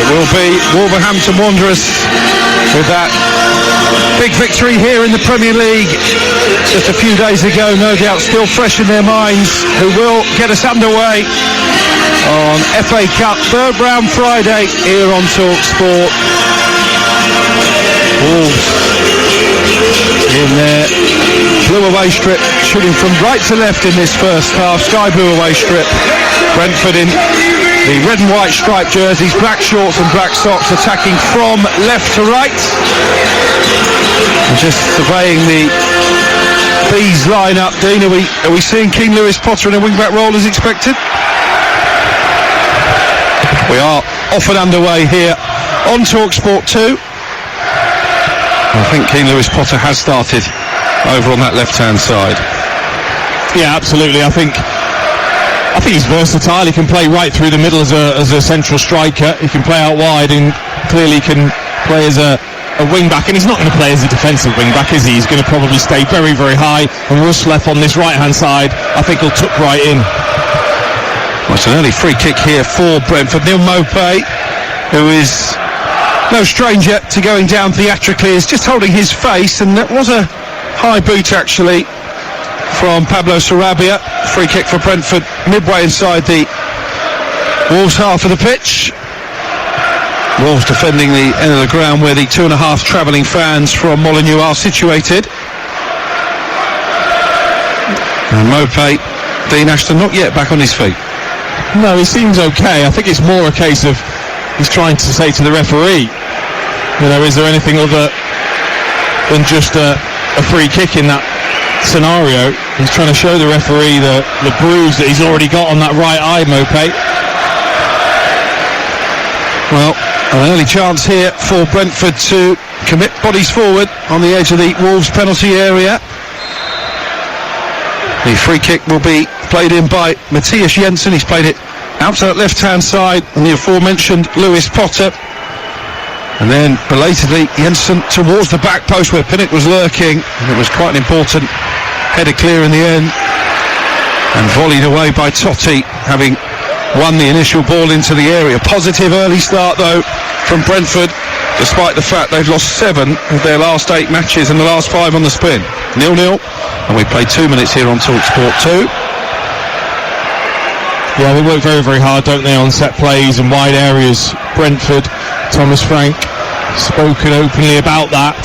will be Wolverhampton Wanderers with that big victory here in the Premier League just a few days ago, no doubt still fresh in their minds, who will get us underway on FA Cup third round Friday here on TalkSport. Wolves in their blue away strip, shooting from right to left in this first half, sky blue away strip. Brentford in the red and white striped jerseys, black shorts and black socks, attacking from left to right. And just surveying the Bees line-up. Dean, are we seeing Keane Lewis-Potter in a wing-back role as expected? We are off and underway here on TalkSport 2. I think Keane Lewis-Potter has started over on that left-hand side. Yeah, absolutely. I think he's versatile. He can play right through the middle as a central striker. He can play out wide and clearly can play as a wing-back. And he's not going to play as a defensive wing-back, is he? He's going to probably stay very, very high. And Rusleff on this right-hand side, I think he'll tuck right in. Well, it's an early free kick here for Brentford. Neil Maupay, who is no stranger to going down theatrically, is just holding his face, and that was a high boot actually from Pablo Sarabia. Free kick for Brentford midway inside the Wolves half of the pitch. Wolves defending the end of the ground where the 2.5 travelling fans from Molineux are situated. And Maupay, Dean Ashton, not yet back on his feet. No, he seems okay. I think it's more a case of he's trying to say to the referee, is there anything other than just a free kick in that scenario? He's trying to show the referee the bruise that he's already got on that right eye, Maupay. Well, an early chance here for Brentford to commit bodies forward on the edge of the Wolves penalty area. The free kick will be played in by Matthias Jensen. He's played it out to that left-hand side on the aforementioned Lewis-Potter. And then belatedly Jensen towards the back post where Pinnock was lurking. And it was quite an important header clear in the end. And volleyed away by Totti, having won the initial ball into the area. Positive early start though from Brentford, despite the fact they've lost 7 of their last 8 matches and the last 5 on the spin. 0-0, and we played 2 minutes here on TalkSport 2. Yeah, they work very, very hard, don't they, on set plays and wide areas. Brentford, Thomas Frank spoken openly about that,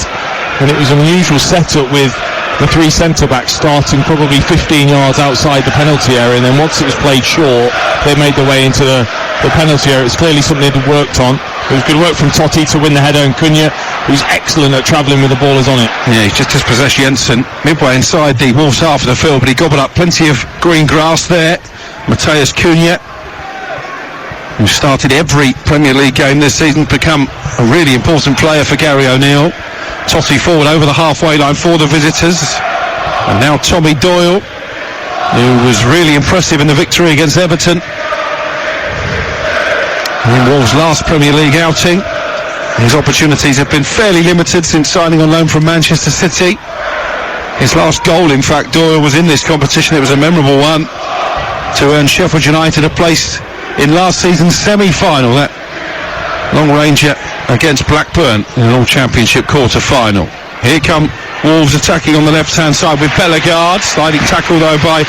and it was an unusual setup with the 3 centre-backs starting probably 15 yards outside the penalty area, and then once it was played short, they made their way into the penalty area. It's clearly something they'd worked on. It was good work from Totti to win the header, and Cunha, who's excellent at travelling with the ballers on it. Yeah, he's just dispossessed Jensen midway inside the Wolves half of the field, but he gobbled up plenty of green grass there. Matheus Cunha, who started every Premier League game this season, become a really important player for Gary O'Neill. Totti forward over the halfway line for the visitors. And now Tommy Doyle, who was really impressive in the victory against Everton in Wolves' last Premier League outing. His opportunities have been fairly limited since signing on loan from Manchester City. His last goal, in fact, Doyle, was in this competition. It was a memorable one to earn Sheffield United a place in last season's semi-final. That long-ranger against Blackburn in an all-championship quarter-final. Here come Wolves attacking on the left-hand side with Bellegarde. Sliding tackle though by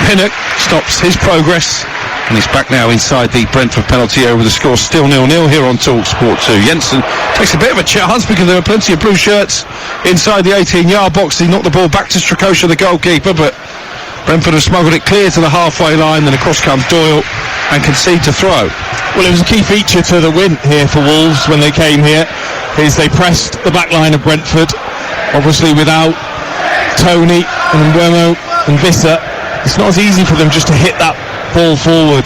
Pinnock stops his progress, and he's back now inside the Brentford penalty area with the score still 0-0 here on TalkSport 2. Jensen takes a bit of a chance because there are plenty of blue shirts inside the 18-yard box. He knocked the ball back to Strakosha, the goalkeeper, but Brentford have smuggled it clear to the halfway line. Then across comes Doyle and concede to throw. Well, it was a key feature to the win here for Wolves when they came here, is they pressed the back line of Brentford. Obviously without Tony and Mbeumo and Visser, it's not as easy for them just to hit that ball forward.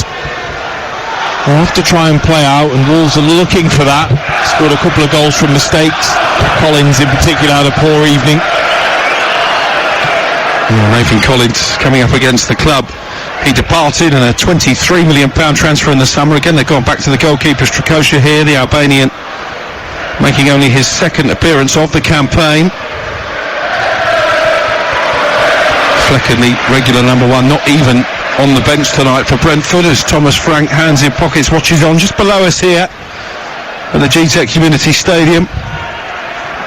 They have to try and play out, and Wolves are looking for that. Scored a couple of goals from mistakes. Collins in particular had a poor evening. Nathan Collins coming up against the club. He departed in a £23 million transfer in the summer. Again, they've gone back to the goalkeeper Strakosha here, the Albanian, making only his second appearance of the campaign. Flecken, the regular number 1, not even on the bench tonight for Brentford, as Thomas Frank, hands in pockets, watches on just below us here at the GTEC Community Stadium.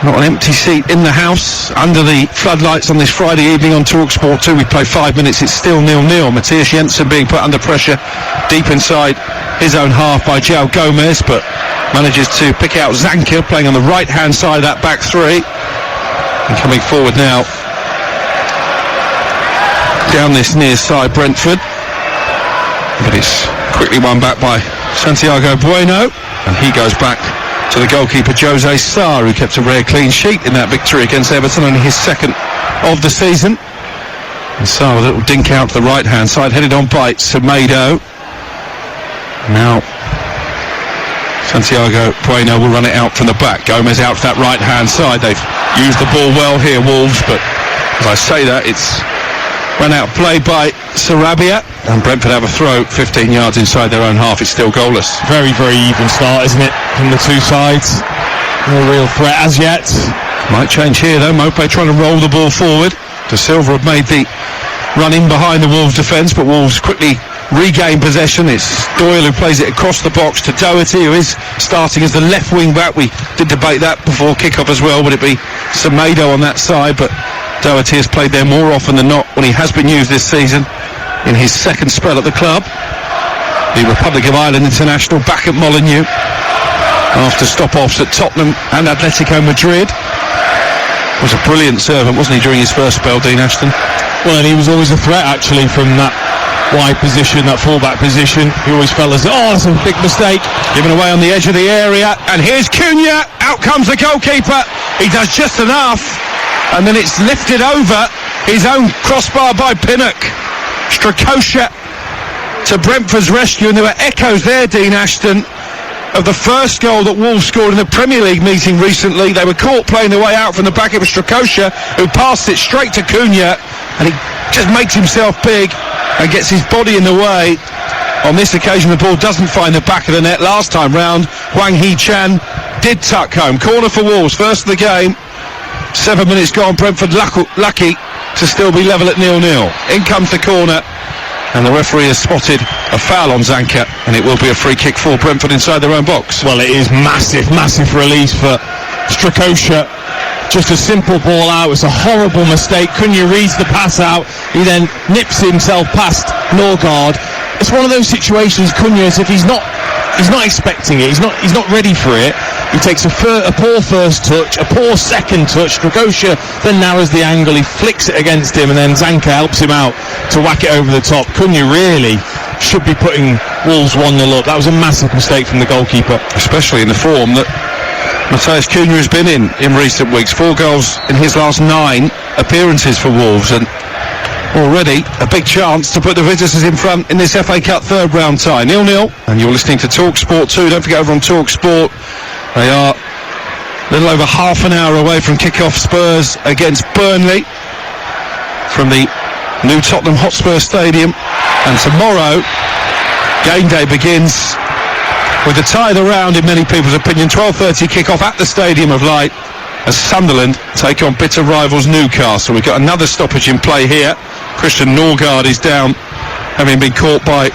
Not an empty seat in the house. Under the floodlights on this Friday evening on TalkSport 2, we play 5 minutes, it's still 0-0. Matthias Jensen being put under pressure deep inside his own half by João Gomez, but manages to pick out Zanka, playing on the right-hand side of that back three. And coming forward now, down this near side, Brentford. But it's quickly won back by Santiago Bueno, and he goes back to the goalkeeper Jose Sarr, who kept a rare clean sheet in that victory against Everton, only his second of the season. And Sarr with a little dink out to the right-hand side, headed on by Semedo. Now Santiago Bueno will run it out from the back. Gomez out to that right-hand side. They've used the ball well here, Wolves, but as I say that, it's run out play by Sarabia, and Brentford have a throw 15 yards inside their own half. It's still goalless. Very, very even start, isn't it, from the two sides? No real threat as yet. Might change here though. Mopé trying to roll the ball forward. De Silva have made the run in behind the Wolves defence, but Wolves quickly regain possession. It's Doyle who plays it across the box to Doherty, who is starting as the left wing back. We did debate that before kick-off as well. Would it be Semedo on that side? But Doherty has played there more often than not when he has been used this season in his second spell at the club. The Republic of Ireland international back at Molineux after stop-offs at Tottenham and Atletico Madrid. Was a brilliant servant, wasn't he, during his first spell, Dean Ashton? Well, and he was always a threat actually from that wide position, that full-back position. He always felt as, that's a big mistake. Given away on the edge of the area, and here's Cunha. Out comes the goalkeeper. He does just enough, and then it's lifted over his own crossbar by Pinnock. Strakosha to Brentford's rescue, and there were echoes there, Dean Ashton, of the first goal that Wolves scored in the Premier League meeting recently. They were caught playing their way out from the back. It was Strakosha who passed it straight to Cunha, and he just makes himself big and gets his body in the way. On this occasion the ball doesn't find the back of the net. Last time round Hwang Hee-chan did tuck home. Corner for Wolves, first of the game. 7 minutes gone. Brentford lucky to still be level at 0-0. In comes the corner, and the referee has spotted a foul on Zanka, and it will be a free kick for Brentford inside their own box. Well, it is massive release for Strakosha. Just a simple ball out. It's a horrible mistake. Cunha reads the pass out. He then nips himself past Norgard. It's one of those situations, Cunha, as if he's not expecting it. He's not ready for it. He takes a poor first touch, a poor second touch. Strakosha then narrows the angle. He flicks it against him, and then Zanka helps him out to whack it over the top. Cunha really should be putting Wolves 1-0 up. That was a massive mistake from the goalkeeper, especially in the form that Matheus Cunha has been in recent weeks. 4 goals in his last 9 appearances for Wolves, and already a big chance to put the visitors in front in this FA Cup third round tie. 0-0, and you're listening to TalkSport 2. Don't forget, over on TalkSport they are a little over half an hour away from kick-off. Spurs against Burnley from the new Tottenham Hotspur Stadium, and tomorrow game day begins with the tie of the round in many people's opinion. 12:30 kick-off at the Stadium of Light as Sunderland take on bitter rivals Newcastle. We've got another stoppage in play here. Christian Norgard is down, having been caught by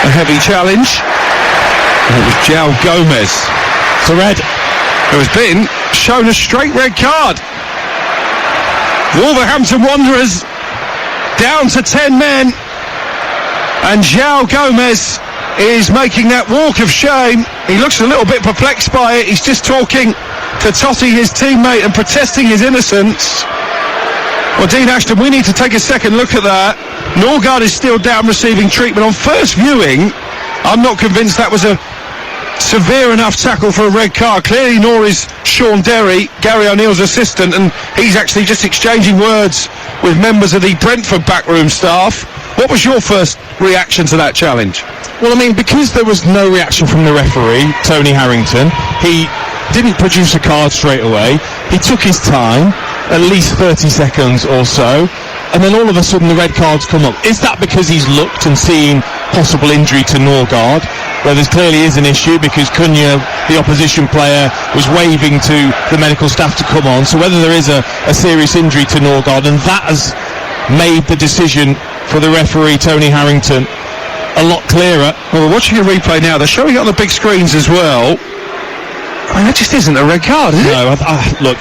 a heavy challenge. And it was João Gomez, it's a red, who has been shown a straight red card. Wolverhampton Wanderers down to 10 men, and João Gomez is making that walk of shame. He looks a little bit perplexed by it. He's just talking to Totti, his teammate, and protesting his innocence. Well, Dean Ashton, we need to take a second look at that. Norgard is still down receiving treatment. On first viewing, I'm not convinced that was a severe enough tackle for a red card. Clearly nor is Sean Derry, Gary O'Neill's assistant, and he's actually just exchanging words with members of the Brentford backroom staff. What was your first reaction to that challenge? Well, I mean, because there was no reaction from the referee, Tony Harrington, he didn't produce a card straight away. He took his time, at least 30 seconds or so, and then all of a sudden the red cards come up. Is that because he's looked and seen possible injury to Norgard, where there clearly is an issue because Cunha, the opposition player, was waving to the medical staff to come on, so whether there is a serious injury to Norgard, and that has made the decision for the referee Tony Harrington a lot clearer. Well, we're watching a replay now. They're showing it on the big screens as well. I mean, that just isn't a red card, is it? No, look,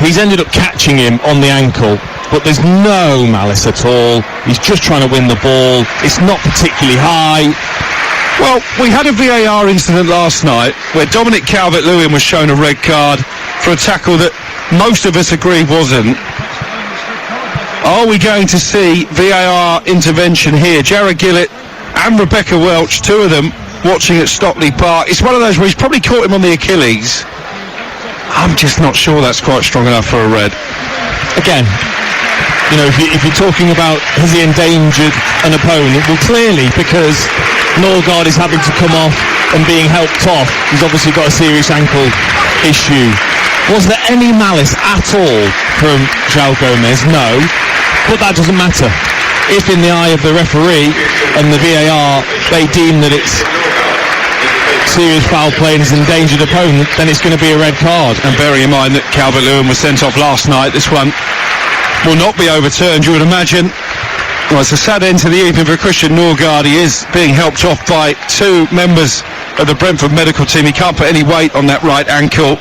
he's ended up catching him on the ankle, but there's no malice at all. He's just trying to win the ball. It's not particularly high. Well, we had a VAR incident last night where Dominic Calvert-Lewin was shown a red card for a tackle that most of us agreed wasn't. Are we going to see VAR intervention here? Jared Gillett and Rebecca Welch, two of them, watching at Stockley Park. It's one of those where he's probably caught him on the Achilles. I'm just not sure that's quite strong enough for a red. Again, you know, if you're talking about has he endangered an opponent, well, clearly, because Norgard is having to come off and being helped off, he's obviously got a serious ankle issue. Was there any malice at all from João Gomes? No, but that doesn't matter. If in the eye of the referee and the VAR they deem that it's serious foul play and has endangered opponent, then it's going to be a red card. And bearing in mind that Calvert-Lewin was sent off last night, this one will not be overturned, you would imagine. Well, it's a sad end to the evening for Christian Norgard. He is being helped off by two members of the Brentford medical team. He can't put any weight on that right ankle.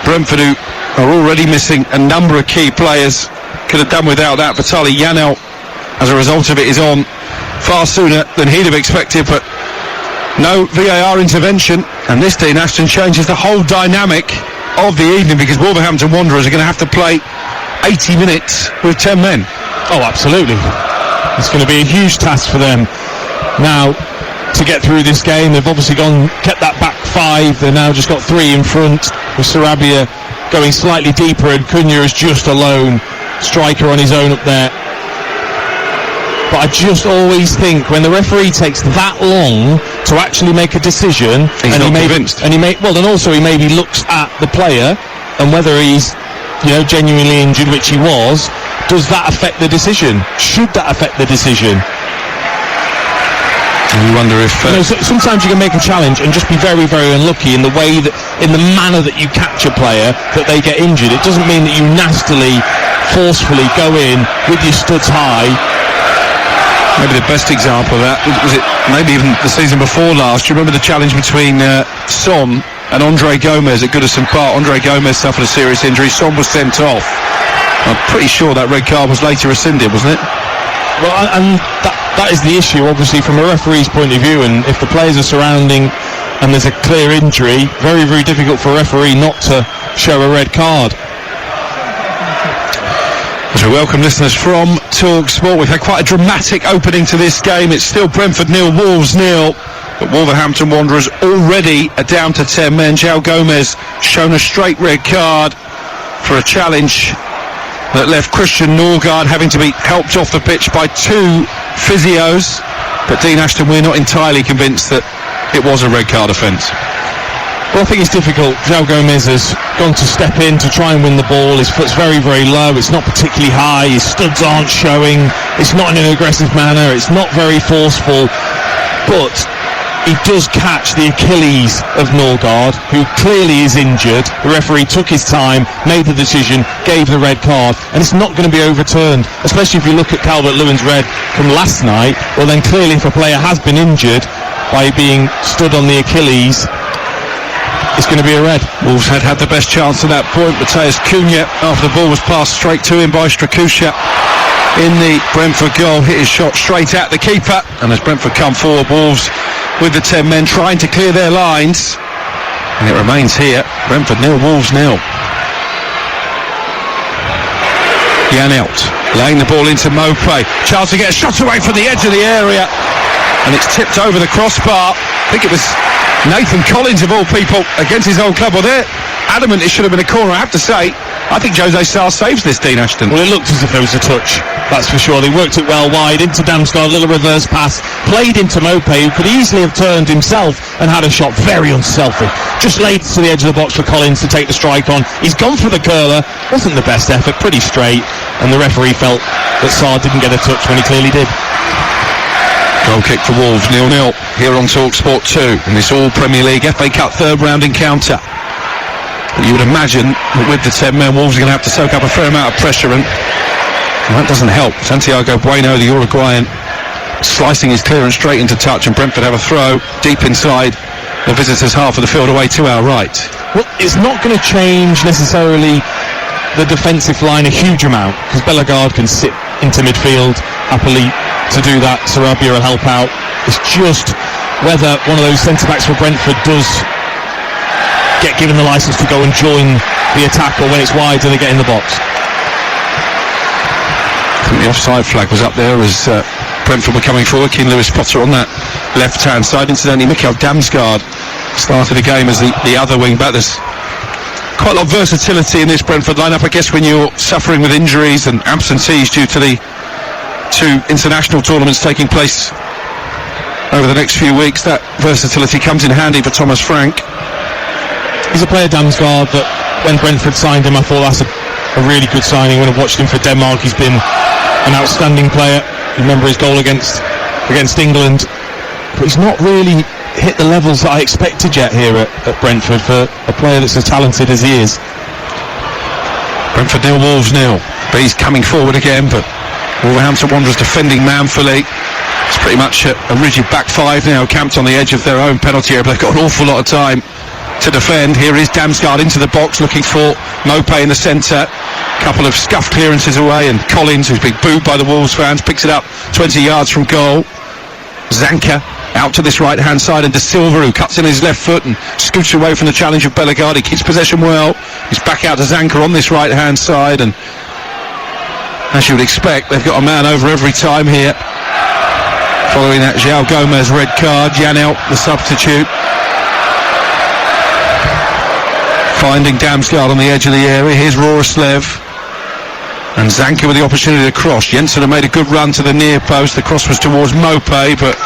Brentford, who are already missing a number of key players, could have done without that. Vitaly Janel, as a result of it, is on far sooner than he'd have expected, but no VAR intervention, and this, Dean Ashton, changes the whole dynamic of the evening, because Wolverhampton Wanderers are going to have to play 80 minutes with 10 men. Oh, absolutely. It's going to be a huge task for them now to get through this game. They've obviously kept that back five. They've now just got three in front, with Sarabia going slightly deeper, and Cunha is just a lone striker on his own up there. But I just always think when the referee takes that long to actually make a decision, he's not convinced. And also he maybe looks at the player and whether he's, you know, genuinely injured, which he was. Does that affect the decision? Should that affect the decision? You wonder if sometimes you can make a challenge and just be very, very unlucky in the way that, in the manner that you catch a player, that they get injured. It doesn't mean that you nastily, forcefully go in with your studs high. Maybe the best example of that was it maybe even the season before last. Do you remember the challenge between Son and Andre Gomes at Goodison Park? Andre Gomes suffered a serious injury. Son was sent off. I'm pretty sure that red card was later rescinded, wasn't it? Well, and that is the issue, obviously, from a referee's point of view. And if the players are surrounding and there's a clear injury, very, very difficult for a referee not to show a red card. As we welcome listeners from Talk Sport, we've had quite a dramatic opening to this game. It's still Brentford 0, Wolves 0, but Wolverhampton Wanderers already are down to 10 men. João Gomes shown a straight red card for a challenge that left Christian Norgard having to be helped off the pitch by two physios. But Dean Ashton, we're not entirely convinced that it was a red card offence. Well, I think it's difficult. João Gomes has gone to step in to try and win the ball. His foot's very, very low. It's not particularly high. His studs aren't showing. It's not in an aggressive manner. It's not very forceful. But he does catch the Achilles of Norgard, who clearly is injured. The referee took his time, made the decision, gave the red card, and it's not going to be overturned, especially if you look at Calvert-Lewin's red from last night. Well, then clearly if a player has been injured by being stood on the Achilles, it's going to be a red. Wolves had the best chance at that point. Matheus Cunha, after the ball was passed straight to him by Strakusha in the Brentford goal, hit his shot straight at the keeper. And as Brentford come forward, Wolves with the 10 men trying to clear their lines. And it remains here. Brentford 0, Wolves 0. Janelt laying the ball into Mopé. Chance to get a shot away from the edge of the area. And it's tipped over the crossbar. I think it was Nathan Collins, of all people, against his old club. Well, they're adamant it should have been a corner. I have to say, I think Jose Sá saves this, Dean Ashton. Well, it looked as if there was a touch, that's for sure. They worked it well wide into Damsgaard, a little reverse pass, played into Mopé, who could easily have turned himself and had a shot. Very unselfish. Just laid to the edge of the box for Collins to take the strike on. He's gone for the curler. Wasn't the best effort, pretty straight. And the referee felt that Sá didn't get a touch when he clearly did. Goal kick for Wolves, 0-0 here on Talk Sport 2 in this all Premier League FA Cup third round encounter. But you would imagine that with the 10 men, Wolves are going to have to soak up a fair amount of pressure, and that doesn't help. Santiago Bueno, the Uruguayan, slicing his clearance straight into touch, and Brentford have a throw deep inside the visitors' half of the field away to our right. Well, it's not going to change necessarily the defensive line a huge amount, because Bellegarde can sit into midfield happily to do that. Sarabia will help out. It's just whether one of those centre-backs for Brentford does get given the licence to go and join the attack, or when it's wide, do they get in the box? I think the offside flag was up there as Brentford were coming forward. Keane Lewis-Potter on that left-hand side. Incidentally, Mikkel Damsgaard started the game as the other wing-back. There's quite a lot of versatility in this Brentford lineup. I guess when you're suffering with injuries and absentees due to the two international tournaments taking place over the next few weeks, that versatility comes in handy for Thomas Frank. He's a player, Damsgaard, that when Brentford signed him, I thought that's a really good signing. When I've watched him for Denmark, he's been an outstanding player. You remember his goal against England, but he's not really hit the levels that I expected yet here at Brentford for a player that's as talented as he is. Brentford 0, Wolves 0. He's coming forward again, but Wolverhampton Wanderers defending manfully. It's pretty much a rigid back five now, camped on the edge of their own penalty area, but they've got an awful lot of time to defend. Here is Damsgaard into the box looking for Mopé in the centre. Couple of scuffed clearances away, and Collins, who's been booed by the Wolves fans, picks it up 20 yards from goal. Zanka out to this right hand side, and De Silva, who cuts in his left foot and scoots away from the challenge of Bellegarde. He keeps possession well. He's back out to Zanka on this right hand side, and as you would expect, they've got a man over every time here. Following that João Gomez red card, Janelt, the substitute, finding Damsgaard on the edge of the area. Here's Roerslev, and Zanka with the opportunity to cross. Jensen had made a good run to the near post. The cross was towards Mopé, but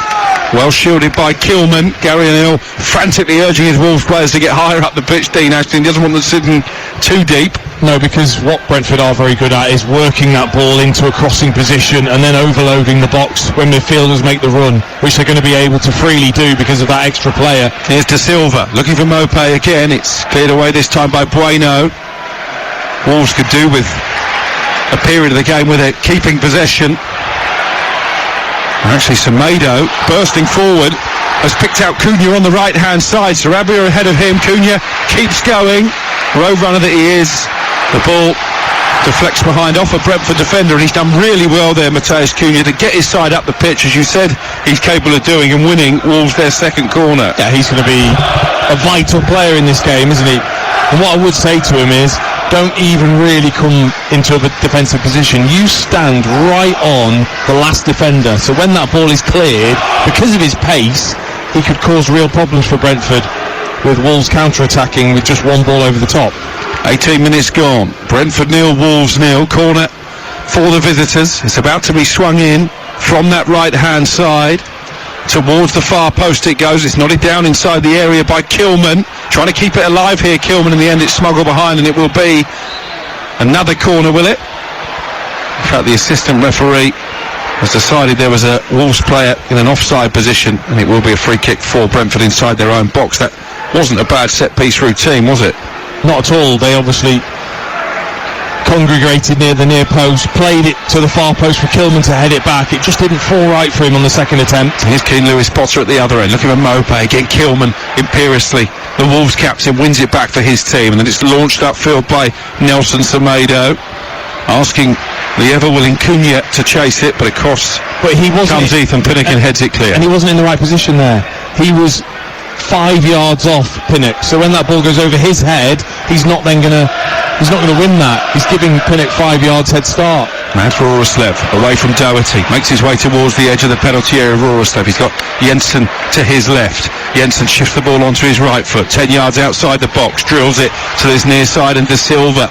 well shielded by Kilman. Gary O'Neill frantically urging his Wolves players to get higher up the pitch. Dean Ashton doesn't want them sitting too deep. No, because what Brentford are very good at is working that ball into a crossing position and then overloading the box when midfielders make the run, which they're going to be able to freely do because of that extra player. Here's De Silva looking for Mopé again. It's cleared away this time by Bueno. Wolves could do with a period of the game with it keeping possession. Actually, Semedo bursting forward has picked out Cunha on the right hand side. Sarabia ahead of him. Cunha keeps going. Road runner that he is. The ball deflects behind off a Brentford defender, and he's done really well there, Matheus Cunha, to get his side up the pitch, as you said he's capable of doing, and winning Wolves their second corner. Yeah, he's going to be a vital player in this game, isn't he? And what I would say to him is, don't even really come into a defensive position. You stand right on the last defender, so when that ball is cleared, because of his pace, he could cause real problems for Brentford, with Wolves counter-attacking with just one ball over the top. 18 minutes gone. Brentford 0, Wolves 0. Corner for the visitors. It's about to be swung in from that right-hand side. Towards the far post it goes. It's nodded down inside the area by Kilman. Trying to keep it alive here, Kilman. In the end, it's smuggled behind, and it will be another corner, will it? In fact, the assistant referee has decided there was a Wolves player in an offside position, and it will be a free kick for Brentford inside their own box. That wasn't a bad set-piece routine, was it? Not at all. They obviously congregated near the near post, played it to the far post for Kilman to head it back. It just didn't fall right for him on the second attempt. Here's Keane Lewis-Potter at the other end, looking for Mopé. Again, Kilman imperiously, the Wolves captain, wins it back for his team, and then it's launched upfield by Nelson Semedo, asking the ever-willing Cunha to chase it, but across comes Ethan Pinnock and heads it clear. And he wasn't in the right position there. He was 5 yards off Pinnock, so when that ball goes over his head, he's not going to win that. He's giving Pinnock 5 yards head start. That's Roerslev away from Doherty, makes his way towards the edge of the penalty area of Roerslev. He's got Jensen to his left. Jensen shifts the ball onto his right foot, 10 yards outside the box, drills it to this near side, and De Silva,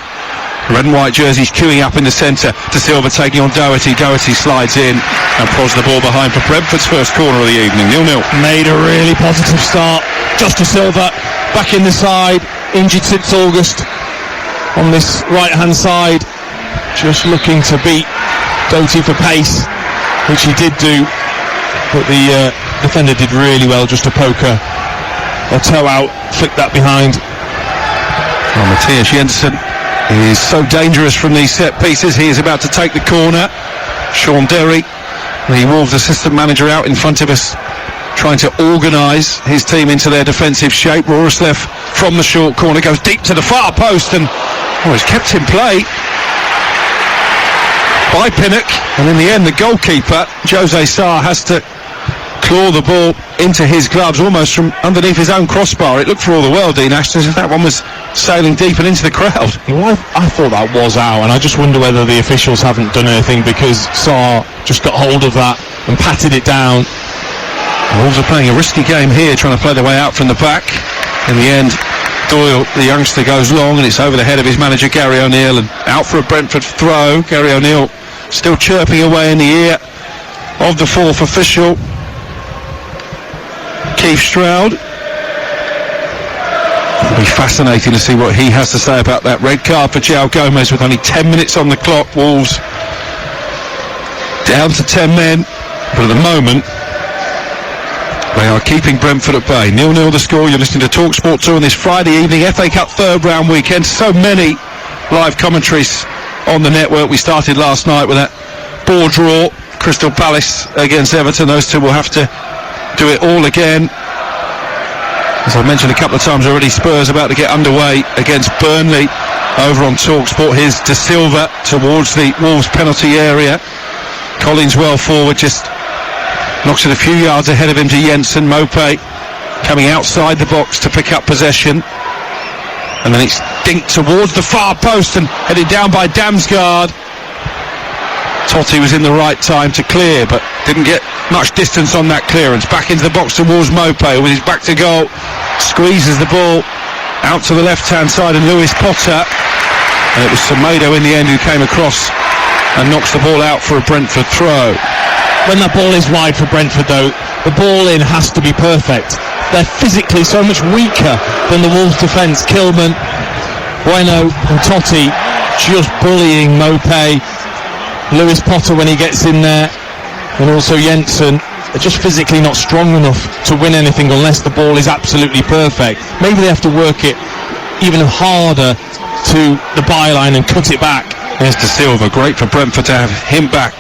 red and white jerseys queuing up in the centre. De Silva taking on Doherty. Doherty slides in and prods the ball behind for Brentford's first corner of the evening. 0-0. Made a really positive start. Just De Silva back in the side, injured since August on this right hand side, just looking to beat Doherty for pace, which he did do, but the defender did really well just to poke a toe out, flick that behind. Well, Matthias Jensen is so dangerous from these set pieces. He is about to take the corner. Sean Derry The Wolves assistant manager out in front of us, trying to organise his team into their defensive shape. Roerslev from the short corner goes deep to the far post, and he's kept in play by Pinnock. And in the end, the goalkeeper, Jose Sarr, has to claw the ball into his gloves almost from underneath his own crossbar. It looked for all the world, Dean Ashton, as if that one was sailing deep and into the crowd. Well, I thought that was out, and I just wonder whether the officials haven't done anything, because Sarr just got hold of that and patted it down. Wolves are playing a risky game here, trying to play their way out from the back. In the end, Doyle, the youngster, goes long, and it's over the head of his manager Gary O'Neill, and out for a Brentford throw. Gary O'Neill still chirping away in the ear of the fourth official, Keith Stroud. It'll be fascinating to see what he has to say about that red card for João Gomez with only 10 minutes on the clock. Wolves down to 10 men, but at the moment they are keeping Brentford at bay. 0-0 the score. You're listening to TalkSport 2 on this Friday evening FA Cup third round weekend. So many live commentaries on the network. We started last night with that ball draw, Crystal Palace against Everton. Those two will have to do it all again. As I mentioned a couple of times already, Spurs about to get underway against Burnley over on TalkSport. Here's De Silva towards the Wolves penalty area. Collins well forward, just knocks it a few yards ahead of him to Jensen. Mopé coming outside the box to pick up possession, and then it's dinked towards the far post and headed down by Damsgaard. Totti was in the right time to clear, but didn't get much distance on that clearance. Back into the box towards Mopé with his back to goal. Squeezes the ball out to the left-hand side, and Lewis Potter. And it was Semedo in the end who came across and knocks the ball out for a Brentford throw. When that ball is wide for Brentford, though, the ball in has to be perfect. They're physically so much weaker than the Wolves' defence. Kilman, Bueno and Totti just bullying Mopé. Lewis Potter, when he gets in there, and also Jensen, are just physically not strong enough to win anything unless the ball is absolutely perfect. Maybe they have to work it even harder to the byline and cut it back. There's De Silva, great for Brentford to have him back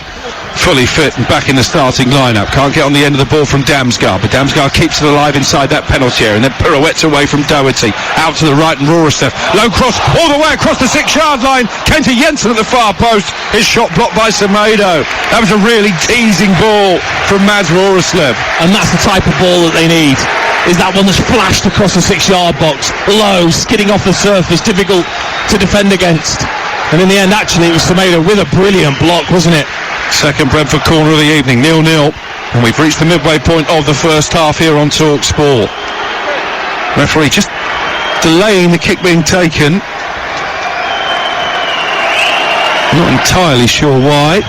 fully fit and back in the starting lineup. Can't get on the end of the ball from Damsgaard, but Damsgaard keeps it alive inside that penalty area, and then pirouettes away from Doherty out to the right, and Roerslev low cross all the way across the 6-yard line, came to Jensen at the far post. His shot blocked by Semedo. That was a really teasing ball from Mads Roerslev, and that's the type of ball that they need, is that one that's flashed across the 6-yard box, low, skidding off the surface, difficult to defend against. And in the end, actually, it was Semedo with a brilliant block, wasn't it? Second Brentford corner of the evening, 0-0, and we've reached the midway point of the first half here on TalkSport. Referee just delaying the kick being taken. Not entirely sure why.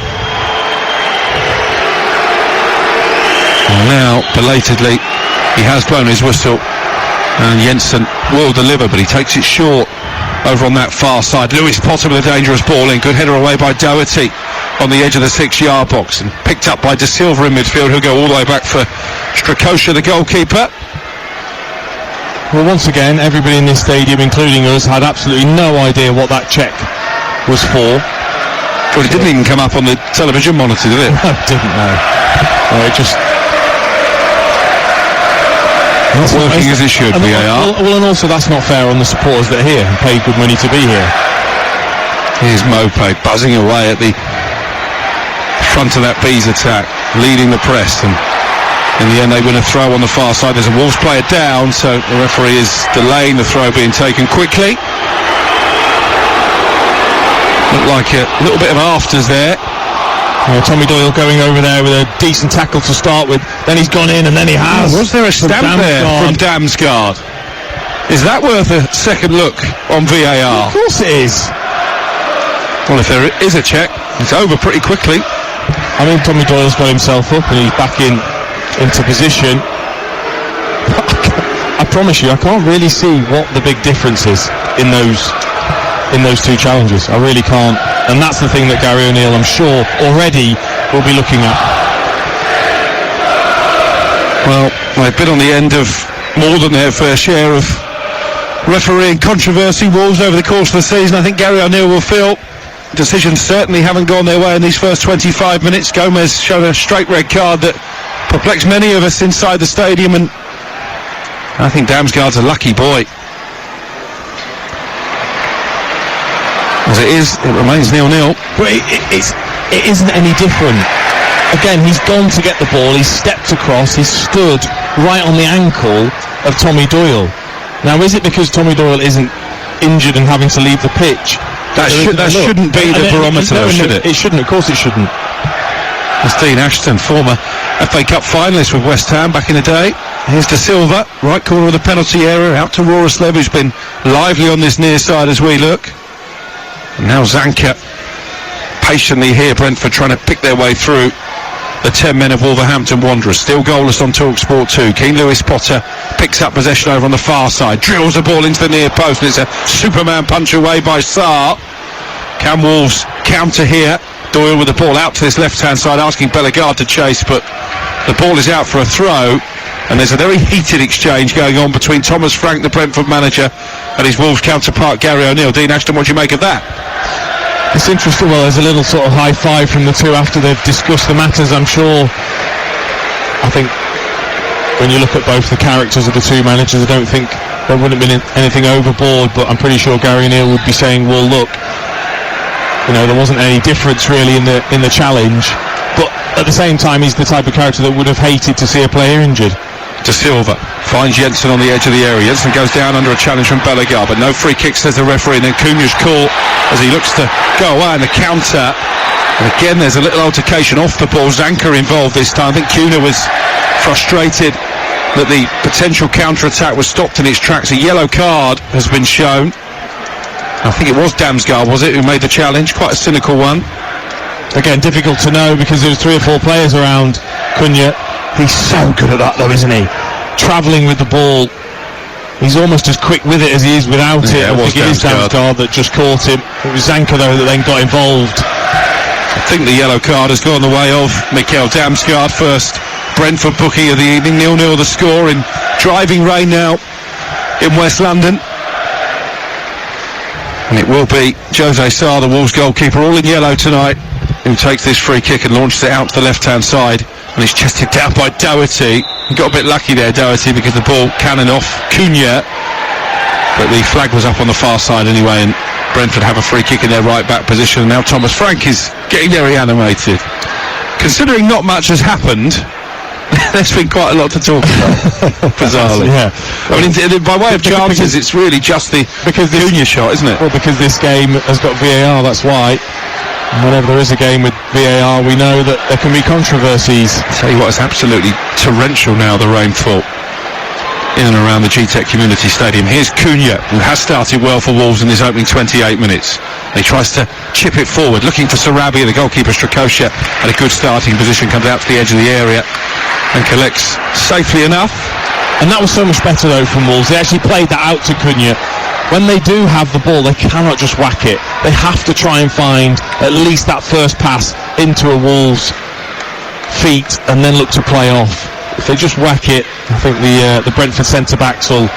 And now, belatedly, he has blown his whistle, and Jensen will deliver, but he takes it short over on that far side. Lewis Potter with a dangerous ball in. Good header away by Doherty on the edge of the 6-yard box, and picked up by De Silva in midfield, who'll go all the way back for Strakosha, the goalkeeper. Well, once again, everybody in this stadium, including us, had absolutely no idea what that check was for. Well, it didn't even come up on the television monitor, did it? No, it didn't, no. It just... Not working as it should, VAR. Well, and also that's not fair on the supporters that are here and pay good money to be here. Here's Mopé buzzing away at the front of that Bees attack, leading the press, and in the end they win a throw on the far side. There's a Wolves player down, so the referee is delaying the throw being taken quickly. Looked like a little bit of afters there. Tommy Doyle going over there with a decent tackle to start with, then he's gone in, and then he has. Was there a stamp there from Damsgaard? Is that worth a second look on VAR? Of course it is. Well, if there is a check, it's over pretty quickly. I mean, Tommy Doyle's got himself up and he's back into position. I promise you, I can't really see what the big difference is in those two challenges. I really can't. And that's the thing that Gary O'Neill, I'm sure, already will be looking at. Well, they've been on the end of more than their fair share of refereeing controversy, Wolves, over the course of the season. I think Gary O'Neill will feel decisions certainly haven't gone their way in these first 25 minutes. Gomez showed a straight red card that perplexed many of us inside the stadium, and I think Damsgaard's a lucky boy. As it is, it remains 0-0. But it isn't any different. Again, he's gone to get the ball, he's stepped across, he's stood right on the ankle of Tommy Doyle. Now, is it because Tommy Doyle isn't injured and having to leave the pitch? That shouldn't be the barometer, though, should it? It shouldn't, of course it shouldn't. That's Dean Ashton, former FA Cup finalist with West Ham back in the day. Here's De Silva, right corner of the penalty area, out to Rorislev, who's been lively on this near side as we look. And now Zanka, patiently here, Brentford trying to pick their way through the 10 men of Wolverhampton Wanderers. Still goalless on TalkSport 2. Keane Lewis Potter picks up possession over on the far side, drills the ball into the near post, and it's a Superman punch away by Sarr. Can Wolves counter here? Doyle with the ball out to this left-hand side, asking Bellegarde to chase, but the ball is out for a throw, and there's a very heated exchange going on between Thomas Frank, the Brentford manager, and his Wolves counterpart Gary O'Neill. Dean Ashton, what do you make of that? It's interesting. Well, there's a little sort of high five from the two after they've discussed the matters, I'm sure. I think when you look at both the characters of the two managers, I don't think there wouldn't have been anything overboard, but I'm pretty sure Gary O'Neill would be saying, well, look, you know, there wasn't any difference really in the challenge, but at the same time he's the type of character that would have hated to see a player injured. De Silva finds Jensen on the edge of the area. Jensen goes down under a challenge from Bellegarde, but no free kick, says the referee, and then Cunha's caught as he looks to go away in the counter. And again, there's a little altercation off the ball. Zanka involved this time. I think Cunha was frustrated that the potential counter-attack was stopped in its tracks. A yellow card has been shown. I think it was Damsgaard, was it, who made the challenge? Quite a cynical one. Again, difficult to know because there's 3 or 4 players around Cunha. He's so good at that, though, isn't he? Travelling with the ball. He's almost as quick with it as he is without it. I think it is Damsgaard that just caught him. It was Zanka, though, that then got involved. I think the yellow card has gone the way of Mikael Damsgaard. First Brentford bookie of the evening. 0-0 the score in driving rain now in West London. And it will be Jose Sarr, the Wolves goalkeeper, all in yellow tonight, who takes this free kick and launches it out to the left-hand side. And he's chested down by Doherty. He got a bit lucky there, Doherty, because the ball cannoned off Cunha. But the flag was up on the far side anyway, and Brentford have a free kick in their right-back position. And now Thomas Frank is getting very animated. Considering not much has happened, there's been quite a lot to talk about, bizarrely. Yeah. I mean, by way of chances, it's really just the Cunha shot, isn't it? Well, because this game has got VAR, that's why. And whenever there is a game with VAR, we know that there can be controversies. I'll tell you what, it's absolutely torrential now, the rainfall in and around the GTEC Community Stadium. Here's Cunha, who has started well for Wolves in his opening 28 minutes. He tries to chip it forward, looking for Sarabia, the goalkeeper. Strakosha at a good starting position, comes out to the edge of the area and collects safely enough. And that was so much better, though, from Wolves. They actually played that out to Cunha. When they do have the ball, they cannot just whack it. They have to try and find at least that first pass into a Wolves' feet and then look to play off. If they just whack it, I think the Brentford centre-backs will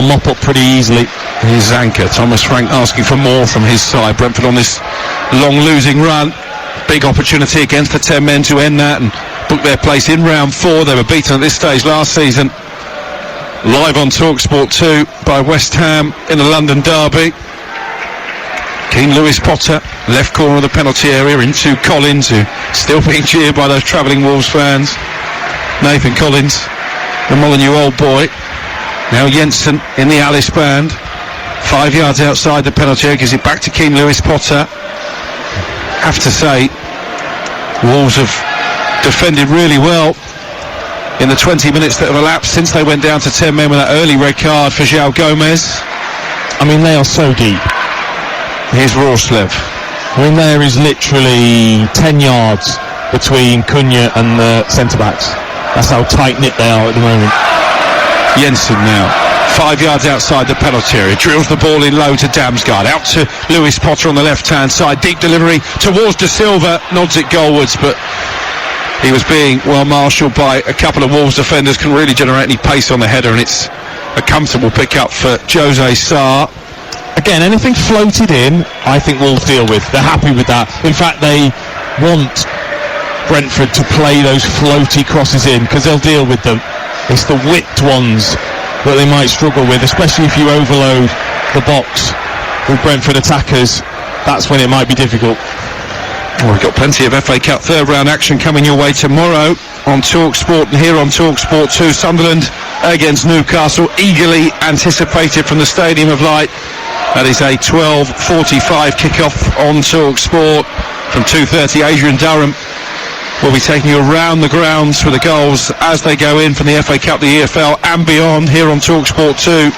mop up pretty easily. Here's Zanka. Thomas Frank asking for more from his side. Brentford on this long losing run. Big opportunity against the 10 men to end that and book their place in round 4. They were beaten at this stage last season. Live on TalkSport 2 by West Ham in the London derby. Keane Lewis Potter, left corner of the penalty area, into Collins, who still being cheered by those travelling Wolves fans. Nathan Collins, the Molyneux old boy. Now Jensen in the Alice band. 5 yards outside the penalty area, gives it back to Keane Lewis Potter. Have to say, Wolves have defended really well in the 20 minutes that have elapsed since they went down to 10 men with that early red card for João Gomez. I mean, they are so deep. Here's Rorslev. I mean, there is literally 10 yards between Cunha and the centre-backs. That's how tight-knit they are at the moment. Jensen now, 5 yards outside the penalty area, drills the ball in low to Damsgaard, out to Lewis Potter on the left-hand side, deep delivery towards De Silva, nods it goalwards, but he was being well marshalled by a couple of Wolves defenders, couldn't really generate any pace on the header, and it's a comfortable pick-up for Jose Sarr. again, anything floated in, I think Wolves deal with. They're happy with that. In fact, they want Brentford to play those floaty crosses in, because they'll deal with them. It's the whipped ones that they might struggle with, especially if you overload the box with Brentford attackers. That's when it might be difficult. Well, we've got plenty of FA Cup third round action coming your way tomorrow on TalkSport, and here on TalkSport 2, Sunderland against Newcastle, eagerly anticipated from the Stadium of Light. That is a 12:45 kick-off on TalkSport. From 2:30, Adrian Durham will be taking you around the grounds for the goals as they go in from the FA Cup, the EFL and beyond. Here on TalkSport 2,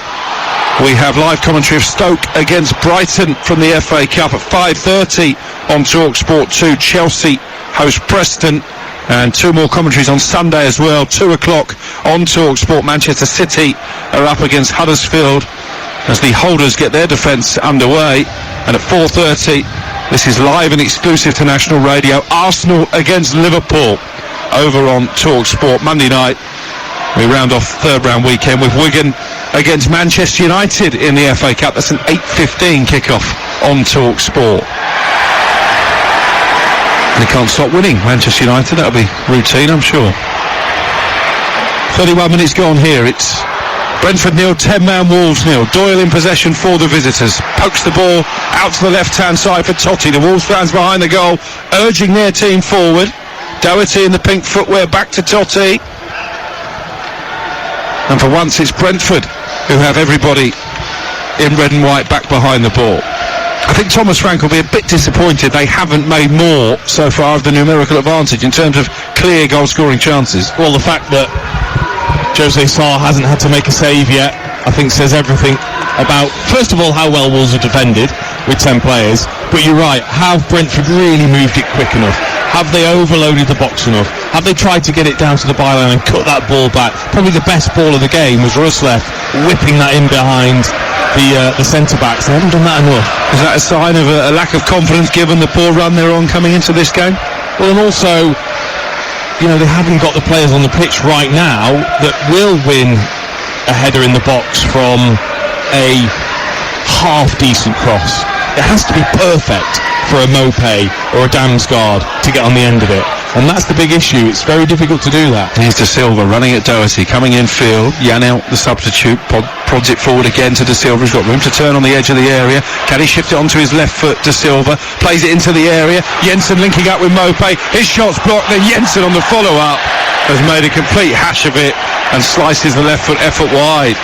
we have live commentary of Stoke against Brighton from the FA Cup at 5:30 on TalkSport 2. Chelsea host Preston, and two more commentaries on Sunday as well. 2 o'clock on TalkSport. Manchester City are up against Huddersfield as the holders get their defence underway. And at 4:30, this is live and exclusive to National Radio, Arsenal against Liverpool over on TalkSport. Monday night, we round off third round weekend with Wigan against Manchester United in the FA Cup. That's an 8:15 kick-off on TalkSport. They can't stop winning, Manchester United. That'll be routine, I'm sure. 31 minutes gone here. It's Brentford 0, 10-man Wolves 0. Doyle in possession for the visitors. Pokes the ball out to the left-hand side for Totti. The Wolves fans behind the goal, urging their team forward. Doherty in the pink footwear, back to Totti. And for once it's Brentford who have everybody in red and white back behind the ball. I think Thomas Frank will be a bit disappointed they haven't made more so far of the numerical advantage in terms of clear goal-scoring chances. Well, the fact that Jose Sarr hasn't had to make a save yet, I think says everything about, first of all, how well Wolves have defended with 10 players. But you're right, have Brentford really moved it quick enough? Have they overloaded the box enough? Have they tried to get it down to the byline and cut that ball back? Probably the best ball of the game was Ruslev whipping that in behind the centre-backs. They haven't done that enough. Is that a sign of a lack of confidence given the poor run they're on coming into this game? Well, and also, you know, they haven't got the players on the pitch right now that will win a header in the box from a half-decent cross. It has to be perfect for a Mopé or a Damsgaard to get on the end of it. And that's the big issue. It's very difficult to do that. Here's De Silva running at Doherty, coming in field. Janelt, the substitute, prods it forward again to De Silva. He's got room to turn on the edge of the area. Can he shift it onto his left foot? De Silva plays it into the area. Jensen linking up with Mopé. His shot's blocked. Then Jensen on the follow-up has made a complete hash of it and slices the left foot effort wide.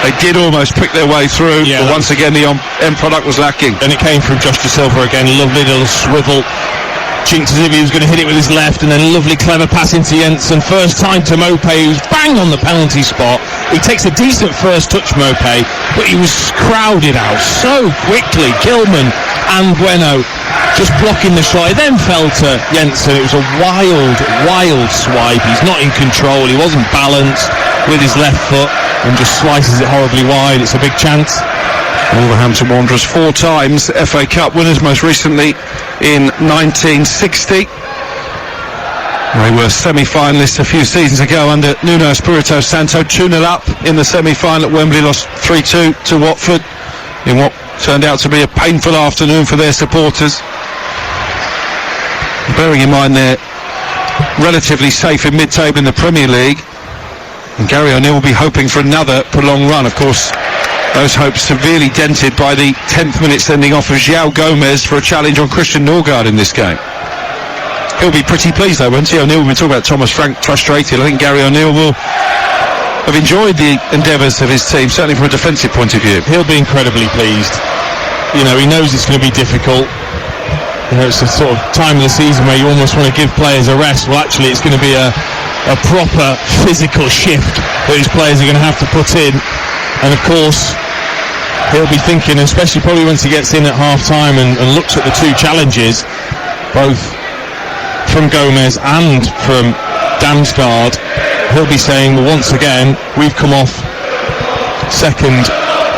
They did almost pick their way through, but once again the end product was lacking. And it came from Josh De Silva again. Lovely little swivel. Chinked as if he was going to hit it with his left, and then a lovely clever pass into Jensen. First time to Mopé, who's bang on the penalty spot. He takes a decent first touch, Mopé, but he was crowded out so quickly. Gilman and Bueno just blocking the shot. He then fell to Jensen. It was a wild swipe. He's not in control. He wasn't balanced with his left foot and just slices it horribly wide. It's a big chance. Wolverhampton Wanderers 4 times FA Cup winners, most recently in 1960. They were semi-finalists a few seasons ago under Nuno Espirito Santo. 2-0 up in the semi-final at Wembley, lost 3-2 to Watford in what turned out to be a painful afternoon for their supporters. Bearing in mind they're relatively safe in mid-table in the Premier League, and Gary O'Neill will be hoping for another prolonged run. Of course, those hopes severely dented by the 10th minute sending off of João Gomez for a challenge on Christian Norgard in this game. He'll be pretty pleased though, won't he? O'Neill, we've been talking about Thomas Frank frustrated. I think Gary O'Neill will have enjoyed the endeavours of his team, certainly from a defensive point of view. He'll be incredibly pleased. You know, he knows it's going to be difficult. You know, it's a sort of time of the season where you almost want to give players a rest. Well, actually, it's going to be a proper physical shift that his players are going to have to put in. And of course, he'll be thinking, especially probably once he gets in at half-time and looks at the two challenges, both from Gomez and from Damsgaard, he'll be saying, well, once again, we've come off second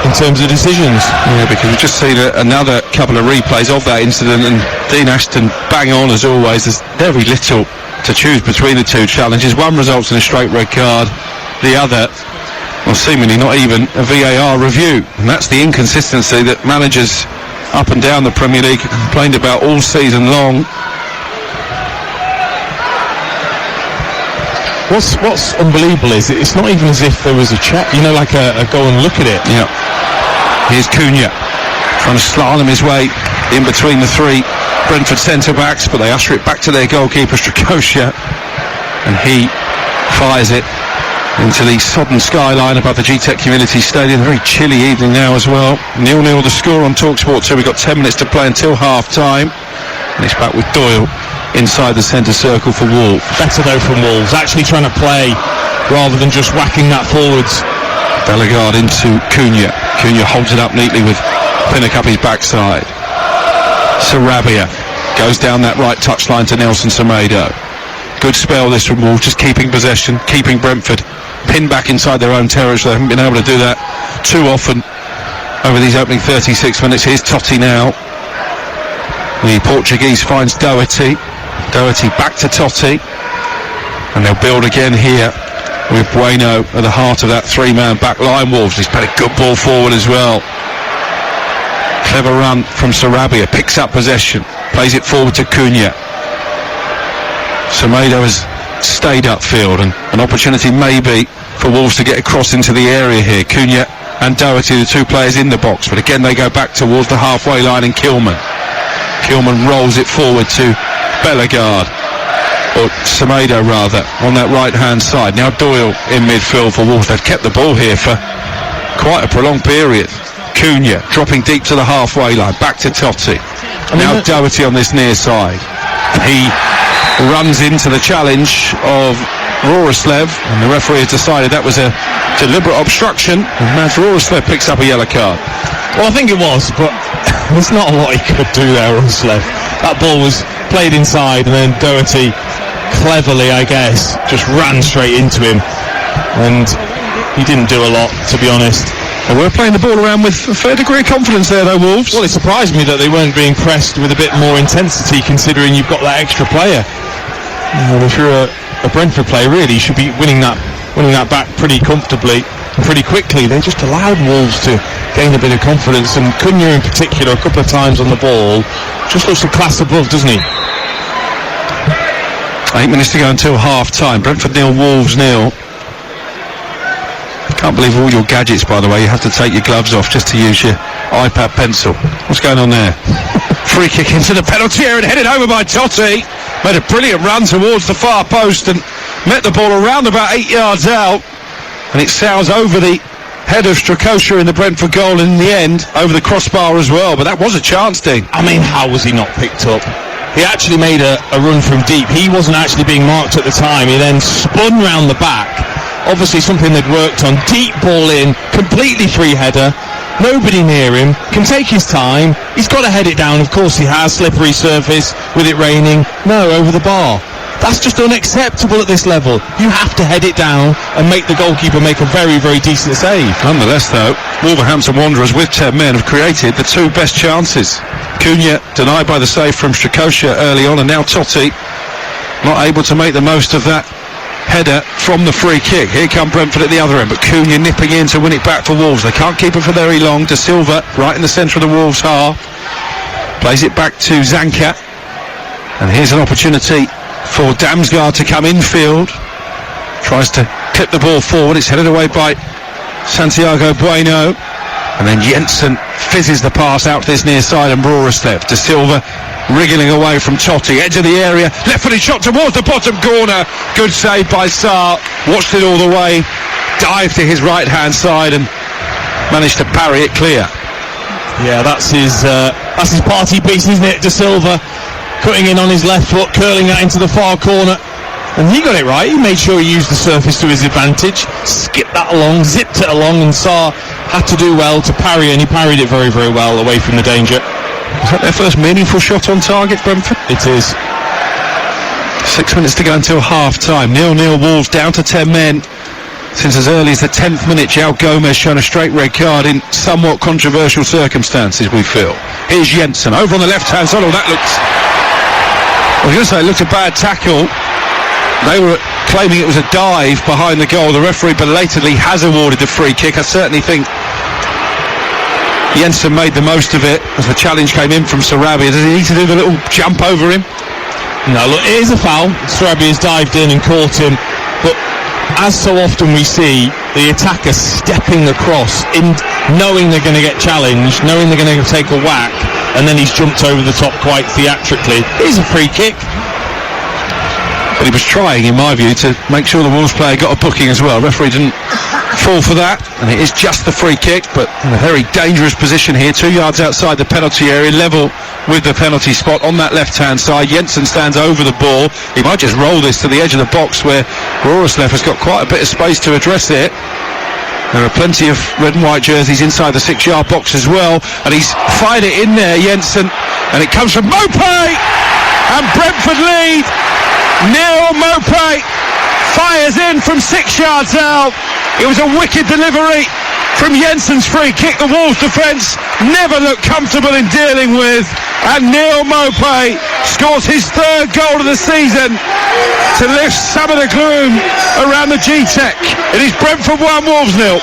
in terms of decisions. Yeah, because we've just seen another couple of replays of that incident, and Dean Ashton bang on as always. There's very little to choose between the two challenges. One results in a straight red card, the other Well, seemingly not even a VAR review. And that's the inconsistency that managers up and down the Premier League have complained about all season long. What's unbelievable is it's not even as if there was a check, like a go and look at it. Yeah. Here's Cunha trying to slalom his way in between the three Brentford centre-backs, but they usher it back to their goalkeeper, Strakosha, and he fires it into the sodden skyline above the GTEC Community Stadium. A very chilly evening now as well. 0-0 the score on TalkSport 2. We've got 10 minutes to play until half-time. And it's back with Doyle inside the centre circle for Wolves. Better though from Wolves, actually trying to play rather than just whacking that forwards. Bellegarde into Cunha. Cunha holds it up neatly with Pinnock up his backside. Sarabia goes down that right touchline to Nelson Semedo. Good spell this from Wolves, just keeping possession, keeping Brentford pinned back inside their own territory. They haven't been able to do that too often over these opening 36 minutes. Here's Totti now. The Portuguese finds Doherty. Doherty back to Totti. And they'll build again here with Bueno at the heart of that three-man back line. Wolves, he's played a good ball forward as well. Clever run from Sarabia, picks up possession, plays it forward to Cunha. Semedo has stayed upfield, and an opportunity maybe for Wolves to get across into the area here. Cunha and Doherty, the two players in the box, but again they go back towards the halfway line, and Kilman rolls it forward to Bellegarde, or Semedo rather, on that right hand side. Now Doyle in midfield for Wolves. They've kept the ball here for quite a prolonged period. Cunha dropping deep to the halfway line, back to Totti. Now Doherty on this near side. He runs into the challenge of Roroslev, and the referee has decided that was a deliberate obstruction, and Mads Roroslev picks up a yellow card. Well, I think it was, but there's not a lot he could do there, Roroslev. That ball was played inside, and then Doherty cleverly, I guess, just ran straight into him, and he didn't do a lot, to be honest. They were playing the ball around with a fair degree of confidence there, though, Wolves. Well, it surprised me that they weren't being pressed with a bit more intensity, considering you've got that extra player. If you're a Brentford player, really, you should be winning that back pretty comfortably and pretty quickly. They just allowed Wolves to gain a bit of confidence, and Cunha in particular, a couple of times on the ball, just looks a class above, doesn't he? 8 minutes to go until half-time. Brentford 0, Wolves 0. Can't believe all your gadgets, by the way. You have to take your gloves off just to use your iPad pencil. What's going on there? Free kick into the penalty area and headed over by Totti. Made a brilliant run towards the far post and met the ball around about 8 yards out. And it sails over the head of Strakosha in the Brentford goal, and in the end, over the crossbar as well. But that was a chance, Dean. I mean, how was he not picked up? He actually made a run from deep. He wasn't actually being marked at the time. He then spun round the back. Obviously something they'd worked on. Deep ball in, completely free header. Nobody near him, can take his time. He's got to head it down, of course he has. Slippery surface, with it raining. No, over the bar. That's just unacceptable at this level. You have to head it down and make the goalkeeper make a very, very decent save. Nonetheless, though, Wolverhampton Wanderers with 10 men have created the two best chances. Cunha denied by the save from Strakosha early on, and now Totti not able to make the most of that header from the free kick. Here come Brentford at the other end, but Cunha nipping in to win it back for Wolves. They can't keep it for very long. De Silva right in the centre of the Wolves half, plays it back to Zanka, and here's an opportunity for Damsgaard to come infield. Tries to clip the ball forward. It's headed away by Santiago Bueno, and then Jensen fizzes the pass out to this near side, and Roroslev. De Silva wriggling away from Totti, edge of the area, left-footed shot towards the bottom corner. Good save by Sarr, watched it all the way, dived to his right-hand side and managed to parry it clear. Yeah, that's his party piece, isn't it? De Silva cutting in on his left foot, curling that into the far corner, and he got it right. He made sure he used the surface to his advantage, skipped that along, zipped it along, and Sarr had to do well to parry, and he parried it very, very well away from the danger. Is that their first meaningful shot on target, Brentford? It is. 6 minutes to go until half-time. 0-0 Wolves, down to 10 men. Since as early as the 10th minute, João Gomez shown a straight red card in somewhat controversial circumstances, we feel. Here's Jensen, over on the left-hand side. Oh, that looks... I was going to say it looked a bad tackle. They were claiming it was a dive behind the goal. The referee belatedly has awarded the free kick. I certainly think Jensen made the most of it as the challenge came in from Sarabia. Does he need to do the little jump over him? No, look, it is a foul. Sarabia's dived in and caught him, but as so often we see, the attacker stepping across, knowing they're going to get challenged, knowing they're going to take a whack, and then he's jumped over the top quite theatrically. It is a free kick. But he was trying, in my view, to make sure the Wolves player got a booking as well. Referee didn't fall for that, and it is just the free kick, but in a very dangerous position here, 2 yards outside the penalty area, level with the penalty spot on that left-hand side. Jensen stands over the ball. He might just roll this to the edge of the box where Roroslev has got quite a bit of space to address it. There are plenty of red and white jerseys inside the 6-yard box as well, and he's fired it in there, Jensen, and it comes from Mopé, and Brentford lead. Neil Mopé fires in from 6 yards out. It was a wicked delivery from Jensen's free kick. The Wolves defence never looked comfortable in dealing with, and Neil Mopé scores his 3rd goal of the season to lift some of the gloom around the G-Tech. It is Brentford 1, Wolves 0.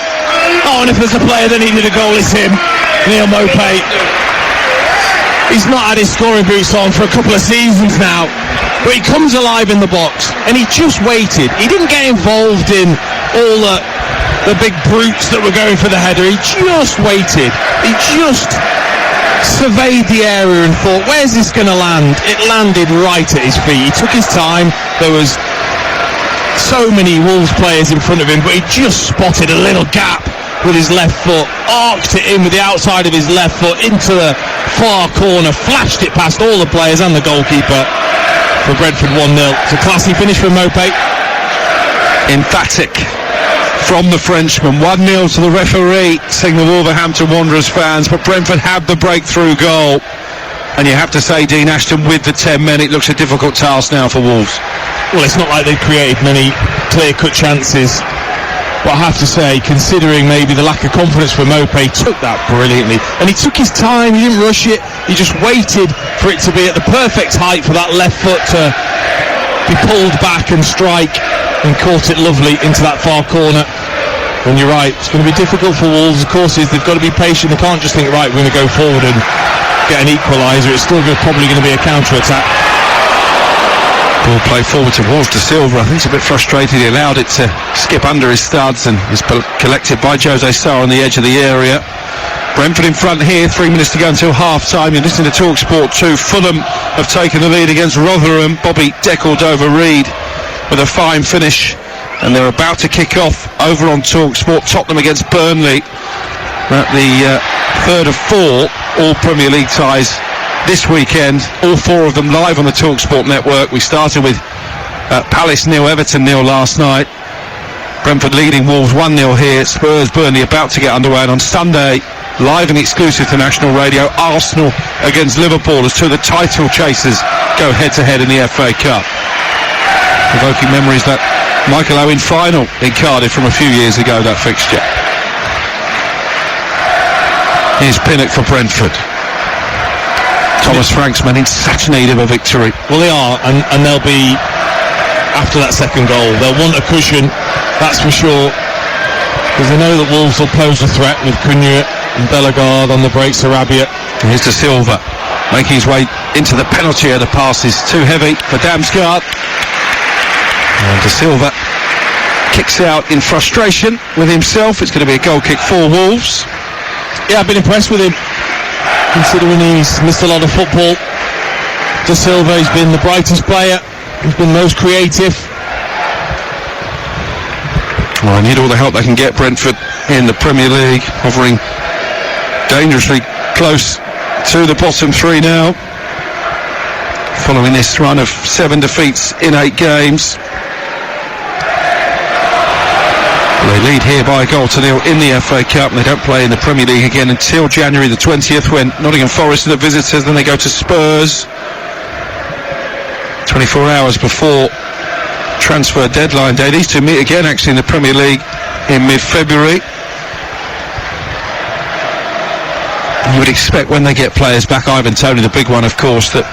Oh, and if there's a player that needed a goal, it's him, Neil Mopé. He's not had his scoring boots on for a couple of seasons now, but he comes alive in the box, and he just waited. He didn't get involved in all the big brutes that were going for the header. He just waited. He just surveyed the area and thought, where's this going to land? It landed right at his feet. He took his time. There was so many Wolves players in front of him, but he just spotted a little gap with his left foot, arced it in with the outside of his left foot into the far corner, flashed it past all the players and the goalkeeper for Brentford 1-0. It's a classy finish for Mopé. Emphatic from the Frenchman. 1-0 to the referee, saying the Wolverhampton Wanderers fans, but Brentford had the breakthrough goal. And you have to say, Dean Ashton, with the 10 men, it looks a difficult task now for Wolves. Well, it's not like they've created many clear-cut chances. But I have to say, considering maybe the lack of confidence for Mopé, took that brilliantly. And he took his time, he didn't rush it, he just waited for it to be at the perfect height for that left foot to be pulled back and strike, and caught it lovely into that far corner. And you're right, it's going to be difficult for Wolves. Of course, they've got to be patient. They can't just think, right, we're going to go forward and get an equaliser. It's still probably going to be a counter-attack. Ball play forward to Wolves, to Silva. I think he's a bit frustrated. He allowed it to skip under his studs and is collected by Jose Sarr on the edge of the area. Brentford in front here, 3 minutes to go until half-time. You're listening to TalkSport 2. Fulham have taken the lead against Rotherham. Bobby Decordova-Reid with a fine finish, and they're about to kick off over on TalkSport. Tottenham against Burnley. The 3rd of 4 all Premier League ties this weekend, all 4 of them live on the TalkSport network. We started with Palace 0, Everton 0 last night. Brentford leading Wolves 1-0 here. Spurs Burnley about to get underway, and on Sunday, live and exclusive to national radio, Arsenal against Liverpool as 2 of the title chasers go head-to-head in the FA Cup. Evoking memories that Michael Owen final in Cardiff from a few years ago, that fixture. Here's Pinnock for Brentford. Thomas Frank's men in such need of a victory. Well, they are, and they'll be, after that second goal, they'll want a cushion, that's for sure, because they know that Wolves will pose a threat with Cunha and Bellegarde on the break. Sarabia. Here's to Silva, making his way into the penalty area. The pass is too heavy for Damsgaard, and De Silva kicks out in frustration with himself. It's going to be a goal kick for Wolves. Yeah, I've been impressed with him, considering he's missed a lot of football. De Silva, he's been the brightest player, he's been most creative. Well, I need all the help they can get, Brentford, in the Premier League, hovering dangerously close to the bottom 3 now, following this run of 7 defeats in 8 games. They lead here by a goal to 0 in the FA Cup, and they don't play in the Premier League again until January the 20th, when Nottingham Forest are the visitors. Then they go to Spurs 24 hours before transfer deadline day. These 2 meet again actually in the Premier League in mid-February. You would expect when they get players back, Ivan Toney, the big one of course, that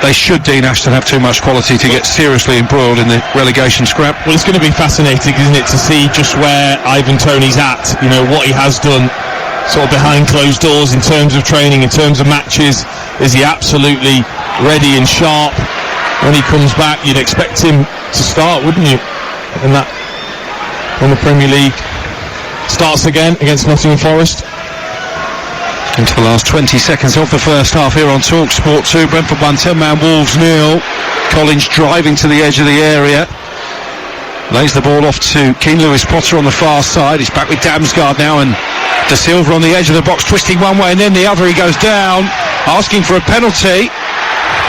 they should, Dean Ashton, have too much quality to get seriously embroiled in the relegation scrap. Well, it's going to be fascinating, isn't it, to see just where Ivan Toney's at, you know, what he has done sort of behind closed doors in terms of training, in terms of matches. Is he absolutely ready and sharp when he comes back? You'd expect him to start, wouldn't you? And that, when the Premier League starts again against Nottingham Forest. Into the last 20 seconds of the first half here on Talk Sport 2. Brentford 1, 10-man Wolves 0. Collins driving to the edge of the area. Lays the ball off to Keane Lewis Potter on the far side. He's back with Damsgaard now, and De Silva on the edge of the box, twisting one way and then the other. He goes down, asking for a penalty.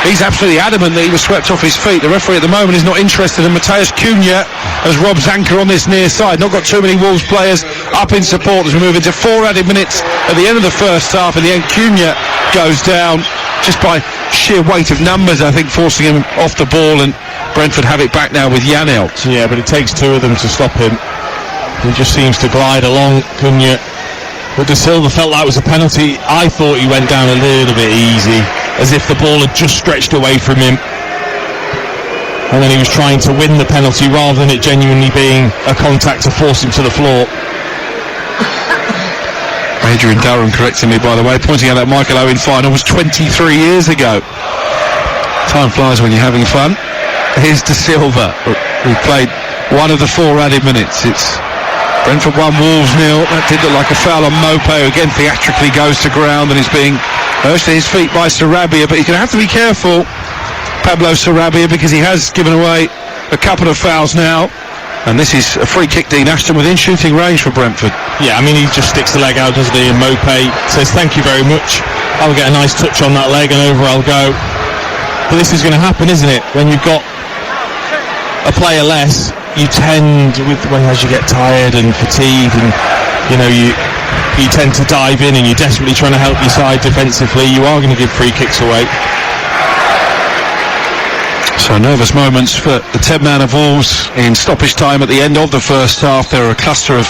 He's absolutely adamant that he was swept off his feet. The referee at the moment is not interested, and Mateus Cunha has robbed Zanka on this near side. Not got too many Wolves players up in support as we move into 4 added minutes at the end of the first half. In the end, Cunha goes down just by sheer weight of numbers, I think, forcing him off the ball, and Brentford have it back now with Janelt. Yeah, but it takes 2 of them to stop him. He just seems to glide along, Cunha. But De Silva felt that was a penalty. I thought he went down a little bit easy, as if the ball had just stretched away from him, and then he was trying to win the penalty rather than it genuinely being a contact to force him to the floor. Adrian Durham correcting me, by the way, pointing out that Michael Owen final was 23 years ago. Time flies when you're having fun. Here's De Silva, who played one of the 4 added minutes. It's Brentford 1, Wolves 0. That did look like a foul on Mope, who again theatrically goes to ground and is being urged to his feet by Sarabia. But he's going to have to be careful, Pablo Sarabia, because he has given away a couple of fouls now. And this is a free kick, Dean Ashton, within shooting range for Brentford. Yeah, I mean, he just sticks the leg out, doesn't he? And Mope says, thank you very much. I'll get a nice touch on that leg and over I'll go. But this is going to happen, isn't it? When you've got a player less, you tend, as you get tired and fatigued, and you know, you tend to dive in and you're desperately trying to help your side defensively. You are going to give free kicks away. So nervous moments for the 10-man of Wolves in stoppage time at the end of the first half. There are a cluster of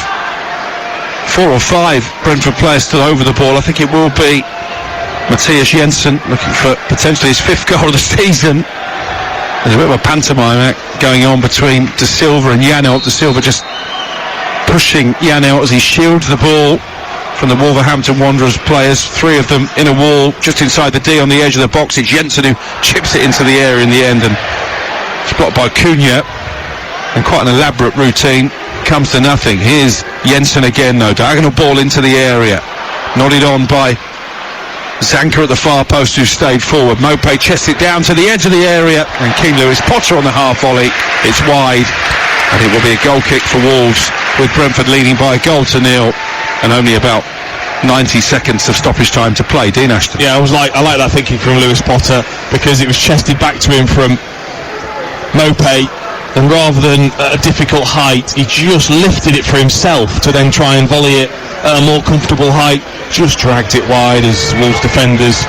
4 or 5 Brentford players still over the ball. I think it will be Matthias Jensen looking for potentially his 5th goal of the season. There's a bit of a pantomime act going on between De Silva and Janelt. De Silva just pushing Janelt as he shields the ball from the Wolverhampton Wanderers players. 3 of them in a wall just inside the D on the edge of the box. It's Jensen who chips it into the area in the end, and it's blocked by Cunha, and quite an elaborate routine comes to nothing. Here's Jensen again, though, diagonal ball into the area, nodded on by Zanka at the far post, who stayed forward. Mope chests it down to the edge of the area, and Keane Lewis Potter on the half volley. It's wide, and it will be a goal kick for Wolves, with Brentford leading by a goal to 0, and only about 90 seconds of stoppage time to play. Dean Ashton. Yeah, I like that thinking from Lewis Potter, because it was chested back to him from Mope, and rather than at a difficult height, he just lifted it for himself to then try and volley it at a more comfortable height. Just dragged it wide as Wolves defenders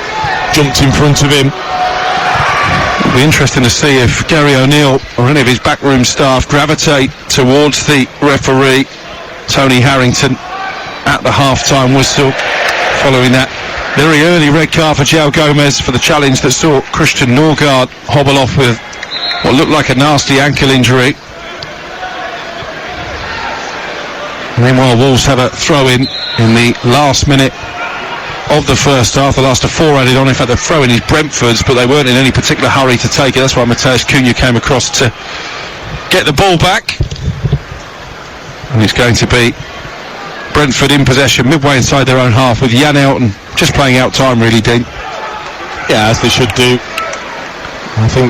jumped in front of him. It'll be interesting to see if Gary O'Neill or any of his backroom staff gravitate towards the referee, Tony Harrington, at the half-time whistle, following that very early red card for João Gomez for the challenge that saw Christian Norgard hobble off with what looked like a nasty ankle injury. Meanwhile, Wolves have a throw-in the last minute of the first half. The last of 4 added on. In fact, the throw-in is Brentford's, but they weren't in any particular hurry to take it. That's why Mateus Cunha came across to get the ball back. And it's going to be Brentford in possession midway inside their own half, with Janelt and just playing out time, really, Dean. Yeah, as they should do. I think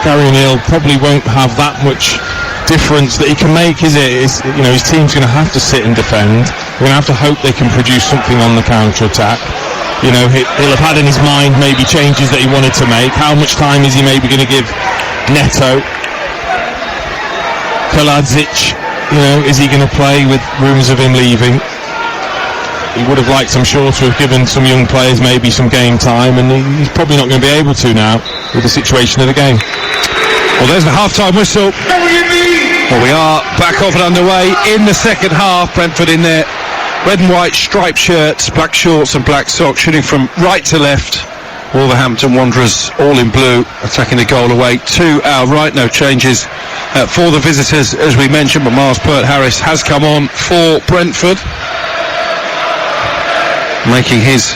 Gary O'Neill probably won't have that much difference that he can make, is it? You know, his team's going to have to sit and defend. We're going to have to hope they can produce something on the counter-attack. You know, he'll have had in his mind maybe changes that he wanted to make. How much time is he maybe going to give Neto? Kaladzic, you know, is he going to play with rumours of him leaving? He would have liked, I'm sure, to have given some young players maybe some game time, and he's probably not going to be able to now with the situation of the game. Well, there's the half-time whistle. Well, we are back off and underway in the second half. Brentford in their red and white striped shirts, black shorts and black socks, shooting from right to left. Wolverhampton Wanderers, all in blue, attacking the goal away to our right. No changes for the visitors, as we mentioned, but Miles Peart-Harris has come on for Brentford, making his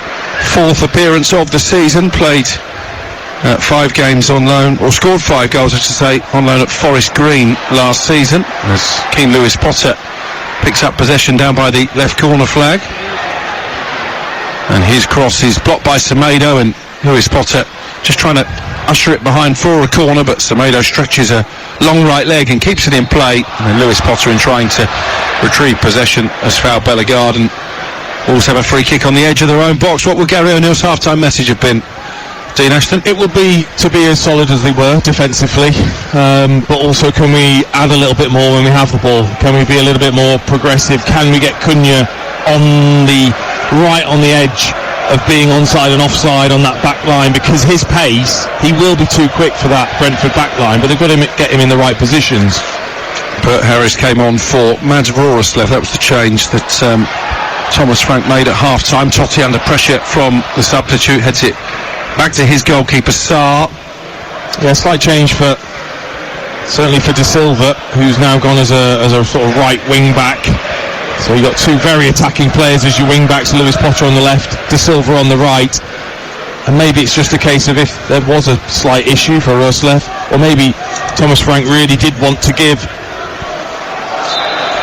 4th appearance of the season. Played 5 games on loan, or scored 5 goals, I should say, on loan at Forest Green last season, as Keane Lewis Potter picks up possession down by the left corner flag. And his cross is blocked by Semedo, and Lewis Potter just trying to usher it behind for a corner, but Semedo stretches a long right leg and keeps it in play. And then Lewis Potter, in trying to retrieve possession, has fouled Bellegarde, and Wolves have a free kick on the edge of their own box. What would Gary O'Neill's half-time message have been, Dean Ashton? It would be to be as solid as they were defensively, but also can we add a little bit more when we have the ball? Can we be a little bit more progressive? Can we get Cunha on the edge of being onside and offside on that back line? Because his pace, he will be too quick for that Brentford back line, but they've got to get him in the right positions. Peart-Harris came on for Mads Roreslev. That was the change that Thomas Frank made at half-time. Totti under pressure from the substitute, heads it back to his goalkeeper Sarr. Yeah, slight change certainly for De Silva, who's now gone as a sort of right wing back. So you've got 2 very attacking players as your wing backs, Lewis Potter on the left, De Silva on the right. And maybe it's just a case of if there was a slight issue for Roreslev, or maybe Thomas Frank really did want to give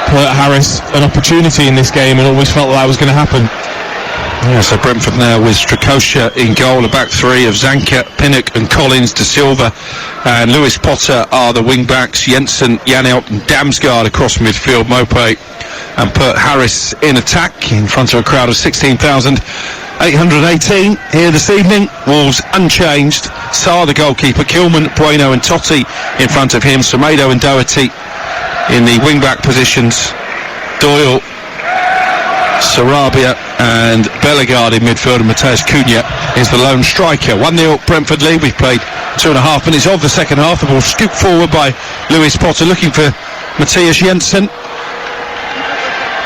Peart-Harris an opportunity in this game and always felt that was going to happen. Yeah, so Brentford now with Strakosha in goal, a back 3 of Zanka, Pinnock and Collins. De Silva and Lewis Potter are the wing backs. Jensen, Janelt and Damsgaard across midfield. Mopé and Peart-Harris in attack in front of a crowd of 16,818 here this evening. Wolves unchanged. Sarr the goalkeeper, Kilman, Bueno and Totti in front of him. Semedo and Doherty in the wing back positions. Doyle, Sarabia and Bellegarde in midfield, and Matheus Cunha is the lone striker. 1-0 Brentford lead. We've played 2.5 minutes of the second half. The ball scooped forward by Lewis Potter looking for Matthias Jensen.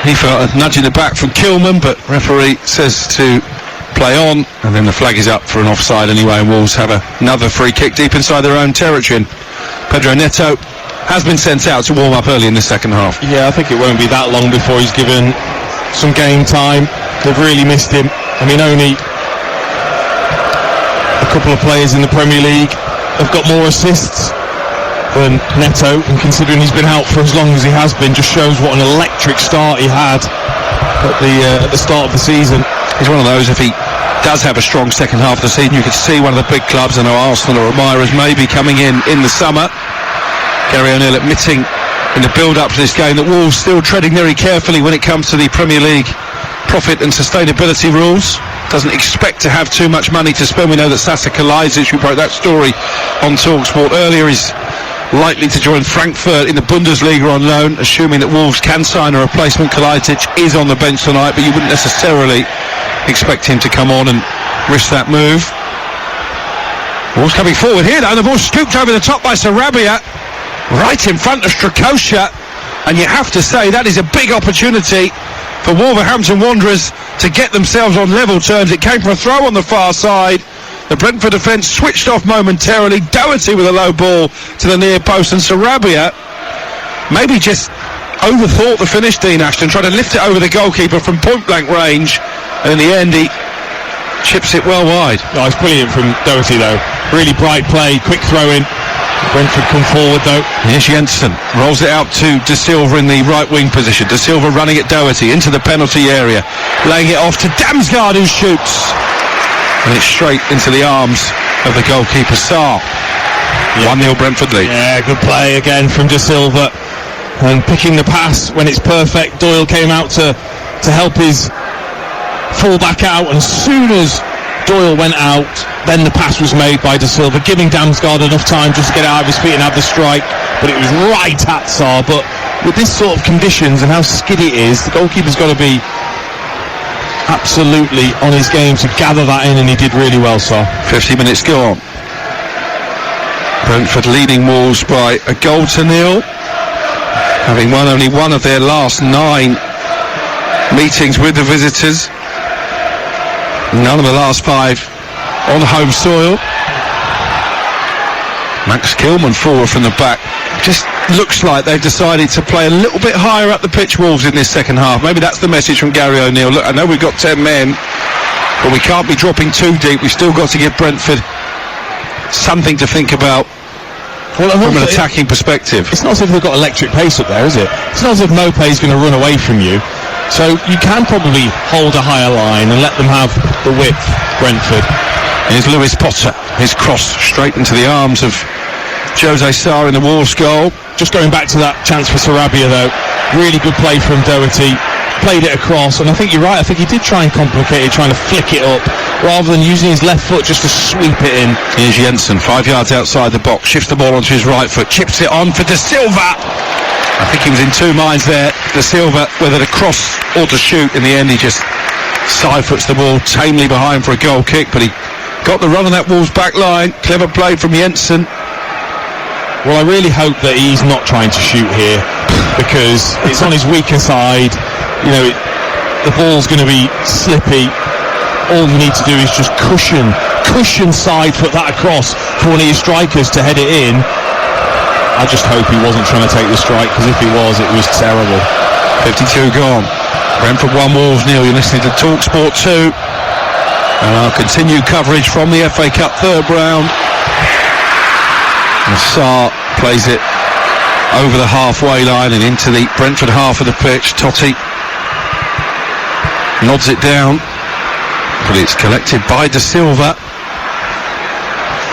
He felt a nudge in the back from Kilman, but referee says to play on, and then the flag is up for an offside anyway, and Wolves have another free kick deep inside their own territory. And Pedro Neto has been sent out to warm up early in the second half. Yeah, I think it won't be that long before he's given some game time. They've really missed him. I mean, only a couple of players in the Premier League have got more assists than Neto, and considering he's been out for as long as he has been, just shows what an electric start he had at the start of the season. He's one of those, if he does have a strong second half of the season, you could see one of the big clubs, I know Arsenal or Emirates maybe coming in the summer. Gary O'Neill admitting in the build-up to this game that Wolves still treading very carefully when it comes to the Premier League profit and sustainability rules. Doesn't expect to have too much money to spend. We know that Sasa Kalajdzic, who broke that story on TalkSport earlier, is likely to join Frankfurt in the Bundesliga on loan, assuming that Wolves can sign a replacement. Kalajdzic is on the bench tonight, but you wouldn't necessarily expect him to come on and risk that move. Wolves coming forward here now, and the ball scooped over the top by Sarabia, right in front of Strakosha, and you have to say that is a big opportunity for Wolverhampton Wanderers to get themselves on level terms. It came from a throw on the far side. The Brentford defence switched off momentarily. Doherty with a low ball to the near post, and Sarabia maybe just overthought the finish, Dean Ashton, tried to lift it over the goalkeeper from point blank range, and in the end he chips it well wide. Oh, it's brilliant from Doherty though. Really bright play, quick throw in. Brentford come forward though. Here's Jensen, rolls it out to De Silva in the right wing position. De Silva running at Doherty into the penalty area, laying it off to Damsgaard, who shoots, and it's straight into the arms of the goalkeeper Sarr. 1-0 Brentford lead. Yeah, good play again from De Silva, and picking the pass when it's perfect. Doyle came out to help his full-back out, and as soon as Doyle went out, then the pass was made by De Silva, giving Damsgaard enough time just to get out of his feet and have the strike, but it was right at Sarr. But with this sort of conditions and how skiddy it is, the goalkeeper's got to be absolutely on his game to gather that in, and he did really well, Sarr. 50 minutes gone. Brentford leading Wolves by 1-0, having won only one of their last 9 meetings with the visitors. None of the last 5 on home soil. Max Kilman forward from the back. Just looks like they've decided to play a little bit higher up the pitch, Wolves, in this second half. Maybe that's the message from Gary O'Neill. Look, I know we've got 10 men, but we can't be dropping too deep. We've still got to give Brentford something to think about from an attacking perspective. It's not as if they've got electric pace up there, is it? It's not as if Mopé's going to run away from you. So you can probably hold a higher line and let them have the width, Brentford. Here's Lewis Potter. His cross straight into the arms of Jose Sarr in the Wolves goal. Just going back to that chance for Sarabia, though. Really good play from Doherty. Played it across, and I think you're right. I think he did try and complicate it, trying to flick it up, rather than using his left foot just to sweep it in. Here's Jensen, 5 yards outside the box. Shifts the ball onto his right foot. Chips it on for De Silva. I think he was in two minds there. De Silva, whether to cross or to shoot. In the end, he just side-foots the ball tamely behind for a goal kick, but he got the run on that Wolves back line. Clever play from Jensen. Well, I really hope that he's not trying to shoot here, because it's on his weaker side. You know, the ball's going to be slippy. All you need to do is just cushion side foot that across for one of your strikers to head it in. I just hope he wasn't trying to take the strike, because if he was, it was terrible. 52 gone. Brentford 1, Wolves 0. You're listening to TalkSport 2. And our continued coverage from the FA Cup third round. And Sarr plays it over the halfway line and into the Brentford half of the pitch. Totti nods it down, but it's collected by De Silva.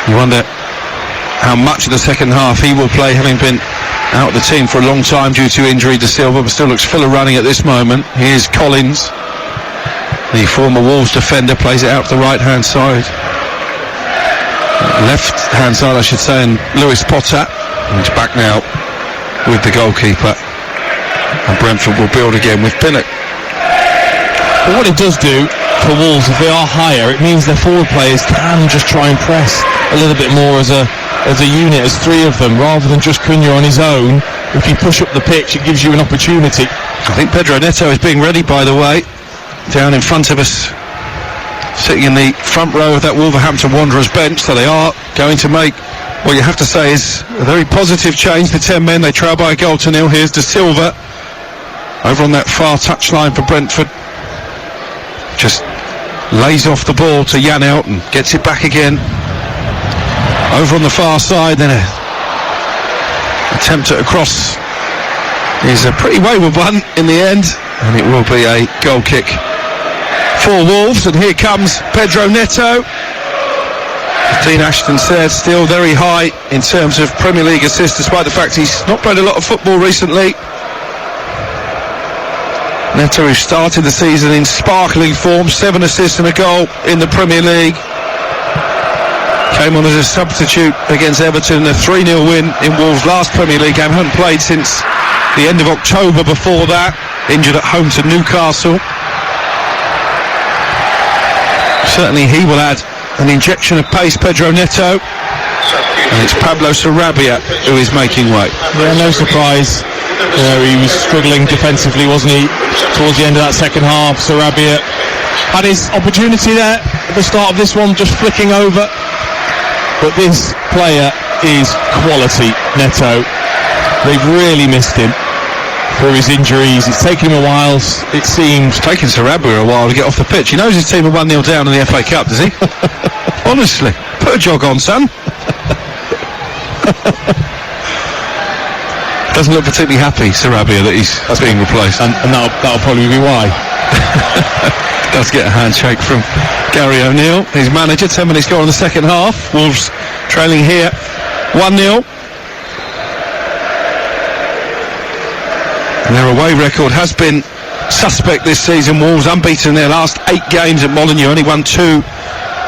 You wonder how much of the second half he will play, having been out of the team for a long time due to injury. De Silva, but still looks full of running at this moment. Here's Collins, the former Wolves defender, plays it out to the right-hand side. Left-hand side, I should say, and Lewis Potter. And he's back now with the goalkeeper. And Brentford will build again with Pinnock. But what it does do for Wolves, if they are higher, it means their forward players can just try and press a little bit more as a unit, as three of them, rather than just Cunha on his own. If you push up the pitch, it gives you an opportunity. I think Pedro Neto is being ready, by the way, down in front of us, sitting in the front row of that Wolverhampton Wanderers bench. So they are going to make what you have to say is a very positive change. The 10 men, they trail by a goal to nil. Here's De Silva over on that far touchline for Brentford. Just lays off the ball to Jan Elton, gets it back again over on the far side. Then a attempt at a cross is a pretty wayward one in the end, and it will be a goal kick for Wolves. And here comes Pedro Neto. As Dean Ashton said, still very high in terms of Premier League assists, despite the fact he's not played a lot of football recently. Neto, who started the season in sparkling form, 7 assists and a goal in the Premier League, came on as a substitute against Everton, a 3-0 win in Wolves' last Premier League game. Hadn't played since the end of October before that, injured at home to Newcastle. Certainly he will add an injection of pace, Pedro Neto, and it's Pablo Sarabia who is making way. Yeah, no surprise. You know, he was struggling defensively, wasn't he, towards the end of that second half. Sarabia had his opportunity there at the start of this one, just flicking over. But this player is quality, Neto. They've really missed him through his injuries. It's taken him a while, it seems. It's taken Sarabia a while to get off the pitch. He knows his team are 1-0 down in the FA Cup, does he? Honestly, put a jog on, son. Doesn't look particularly happy, Sarabia, that he's being replaced. And that'll probably be why. Does get a handshake from Gary O'Neill, his manager. 10 minutes gone in the second half. Wolves trailing here 1-0. And their away record has been suspect this season. Wolves unbeaten in their last 8 games at Molineux, only won 2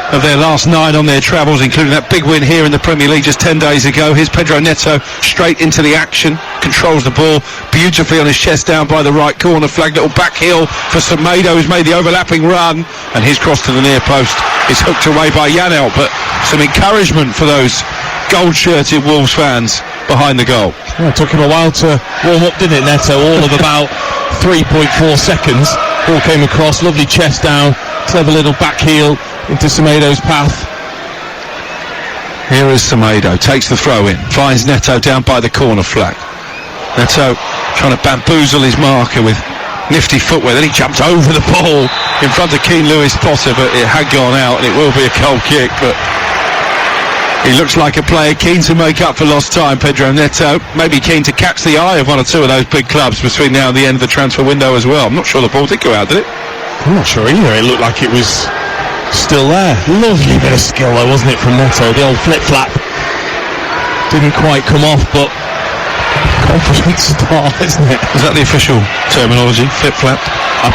of their last 9 on their travels, including that big win here in the Premier League just 10 days ago. Here's Pedro Neto straight into the action, controls the ball beautifully on his chest down by the right corner flag. Little back heel for Semedo, who's made the overlapping run, and his cross to the near post is hooked away by Janelt. But some encouragement for those gold-shirted Wolves fans behind the goal. Yeah, it took him a while to warm up, didn't it, Neto? All of about 3.4 seconds. Ball came across, lovely chest down, clever little back heel into Semedo's path, Here is Semedo, takes the throw in, finds Neto down by the corner flag. Neto trying to bamboozle his marker with nifty footwear, then he jumped over the ball in front of Keane Lewis Potter, but it had gone out and it will be a goal kick. But he looks like a player keen to make up for lost time, Pedro Neto, maybe keen to catch the eye of one or two of those big clubs between now and the end of the transfer window as well. I'm not sure the ball did go out, did it? I'm not sure either. It looked like it was still there. Lovely bit of skill though, wasn't it, from Neto? The old flip-flap didn't quite come off, but confident start, isn't it? Is that the official terminology? Flip-flap?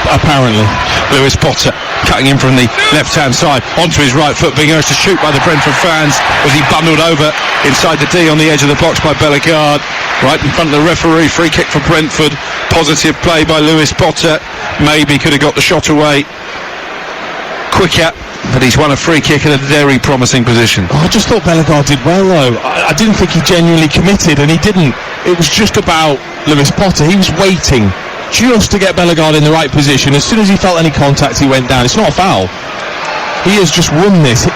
Apparently. Lewis Potter cutting in from the left-hand side onto his right foot, being urged to shoot by the Brentford fans. Was he bundled over inside the D on the edge of the box by Bellegarde, right in front of the referee? Free kick for Brentford. Positive play by Lewis Potter. Maybe could have got the shot away quicker, but he's won a free kick in a very promising position. I just thought Bellegarde did well though. I didn't think he genuinely committed, and he didn't. It was just about Lewis Potter. He was waiting just to get Bellegarde in the right position. As soon as he felt any contact, he went down. It's not a foul. He has just won this.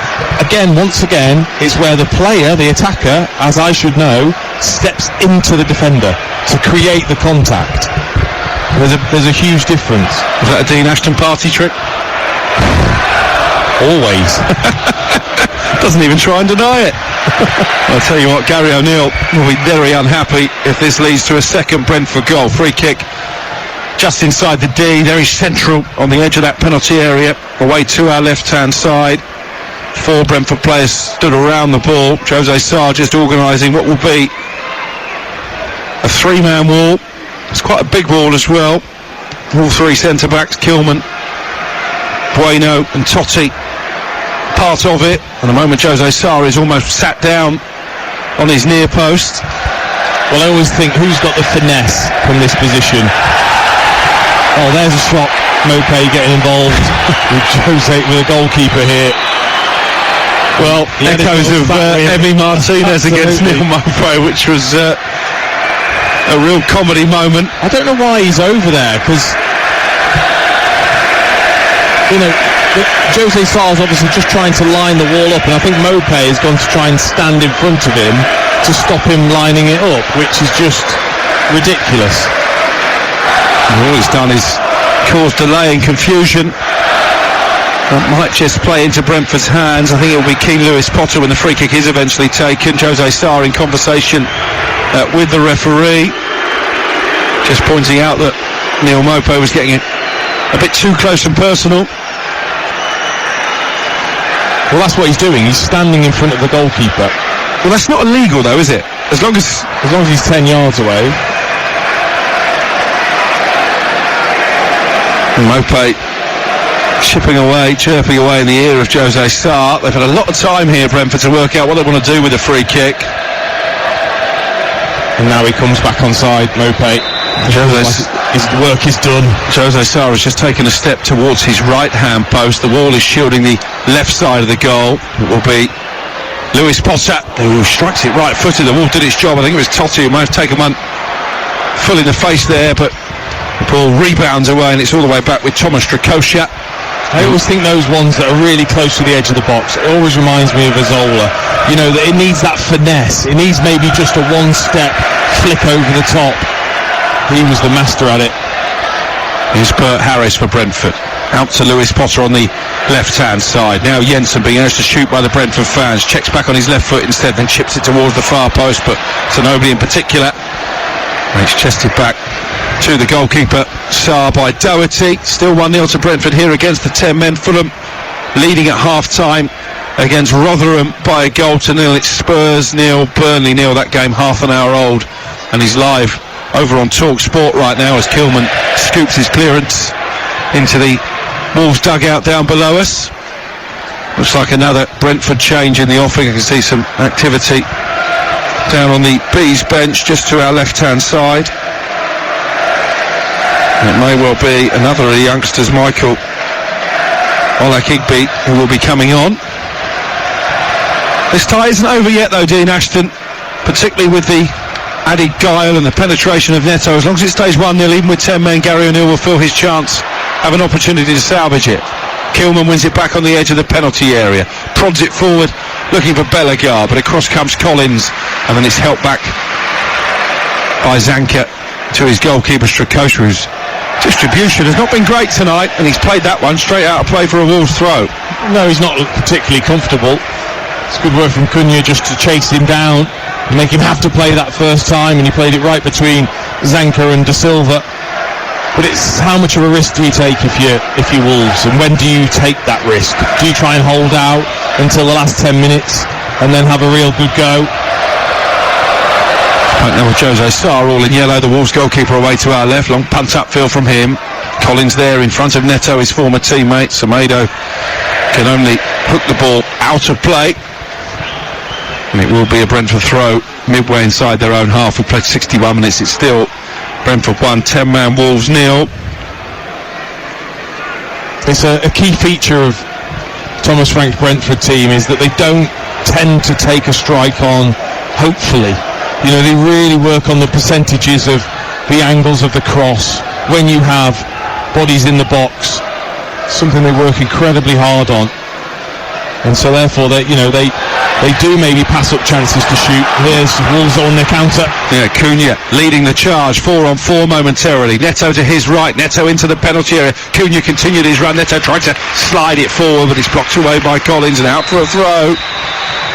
Once again, it's where the player, the attacker, as I should know, steps into the defender to create the contact. There's a huge difference. Was that a Dean Ashton party trick? Always. Doesn't even try and deny it. I'll tell you what, Gary O'Neill will be very unhappy if this leads to a second Brentford goal. Free kick just inside the D, very central on the edge of that penalty area, away to our left-hand side. 4 Brentford players stood around the ball. Jose Sarr just organising what will be a 3-man wall. It's quite a big wall as well. All 3 centre-backs, Kilman, Bueno and Totti, part of it. And the moment Jose Sarr is almost sat down on his near post. Well, I always think, who's got the finesse from this position? Oh, there's a shot. Mopé getting involved with Jose, with a goalkeeper here. Well, echoes of Emi Martinez against Neil Mopé, which was a real comedy moment. I don't know why he's over there, because Jose Sarr's obviously just trying to line the wall up, and I think Mopé has gone to try and stand in front of him to stop him lining it up, which is just ridiculous. And all he's done is cause delay and confusion. That might just play into Brentford's hands. I think it will be Keane Lewis Potter when the free kick is eventually taken. Jose Sarr in conversation with the referee, just pointing out that Neil Mopé was getting a bit too close and personal. Well, that's what he's doing. He's standing in front of the goalkeeper. Well, that's not illegal though, is it? As long as he's 10 yards away. Mopé chipping away, chirping away in the ear of Jose Sarr. They've had a lot of time here, Brentford, to work out what they want to do with the free kick. And now he comes back onside, Mopé. His work is done. Jose Sarr has just taken a step towards his right-hand post. The wall is shielding the left side of the goal. It will be Lewis Potter who strikes it right-footed. The wall did its job. I think it was Totti who might have taken one full in the face there, but the ball rebounds away and it's all the way back with Thomas Strakosha. I always think those ones that are really close to the edge of the box, it always reminds me of Azola. You know, that it needs that finesse. It needs maybe just a one-step flick over the top. He was the master at it. Here's Bert Harris for Brentford. Out to Lewis Potter on the left-hand side. Now Jensen being urged to shoot by the Brentford fans. Checks back on his left foot instead, then chips it towards the far post, but to nobody in particular. And it's chested back to the goalkeeper, Sarr, by Doherty. Still 1-0 to Brentford here against the 10 men. Fulham leading at half-time against Rotherham by a goal to 0. It's Spurs 0, Burnley 0. That game half an hour old, and he's live over on Talk Sport right now as Kilman scoops his clearance into the Wolves dugout down below us. Looks like another Brentford change in the offing. I can see some activity down on the Bees bench just to our left-hand side. And it may well be another of the youngsters, Michael Olakigbe, who will be coming on. This tie isn't over yet though, Dean Ashton, particularly with the added guile and the penetration of Neto. As long as it stays 1-0, even with 10 men, Gary O'Neill will feel his chance, have an opportunity to salvage it. Kilman wins it back on the edge of the penalty area, prods it forward looking for Bellegarde, but across comes Collins, and then it's helped back by Zanka to his goalkeeper Strakosha, whose distribution has not been great tonight, and he's played that one straight out of play for a Wolves throw. No, he's not particularly comfortable. It's good work from Cunha just to chase him down and make him have to play that first time, and he played it right between Zanka and De Silva. But it's how much of a risk do you take if you're Wolves, and when do you take that risk? Do you try and hold out until the last 10 minutes and then have a real good go? Right now with Jose Sarr all in yellow, the Wolves goalkeeper away to our left, long punt upfield from him. Collins there in front of Neto, his former teammate. Semedo can only hook the ball out of play, and it will be a Brentford throw midway inside their own half. We played 61 minutes, it's still Brentford 1, 10-man Wolves 0. It's a key feature of Thomas Frank's Brentford team is that they don't tend to take a strike on hopefully. You know, they really work on the percentages of the angles of the cross when you have bodies in the box, something they work incredibly hard on. And so therefore they do maybe pass up chances to shoot. Here's Wolves on their counter. Yeah, Cunha leading the charge, 4-on-4 momentarily. Neto to his right, Neto into the penalty area. Cunha continued his run. Neto tried to slide it forward, but it's blocked away by Collins and out for a throw.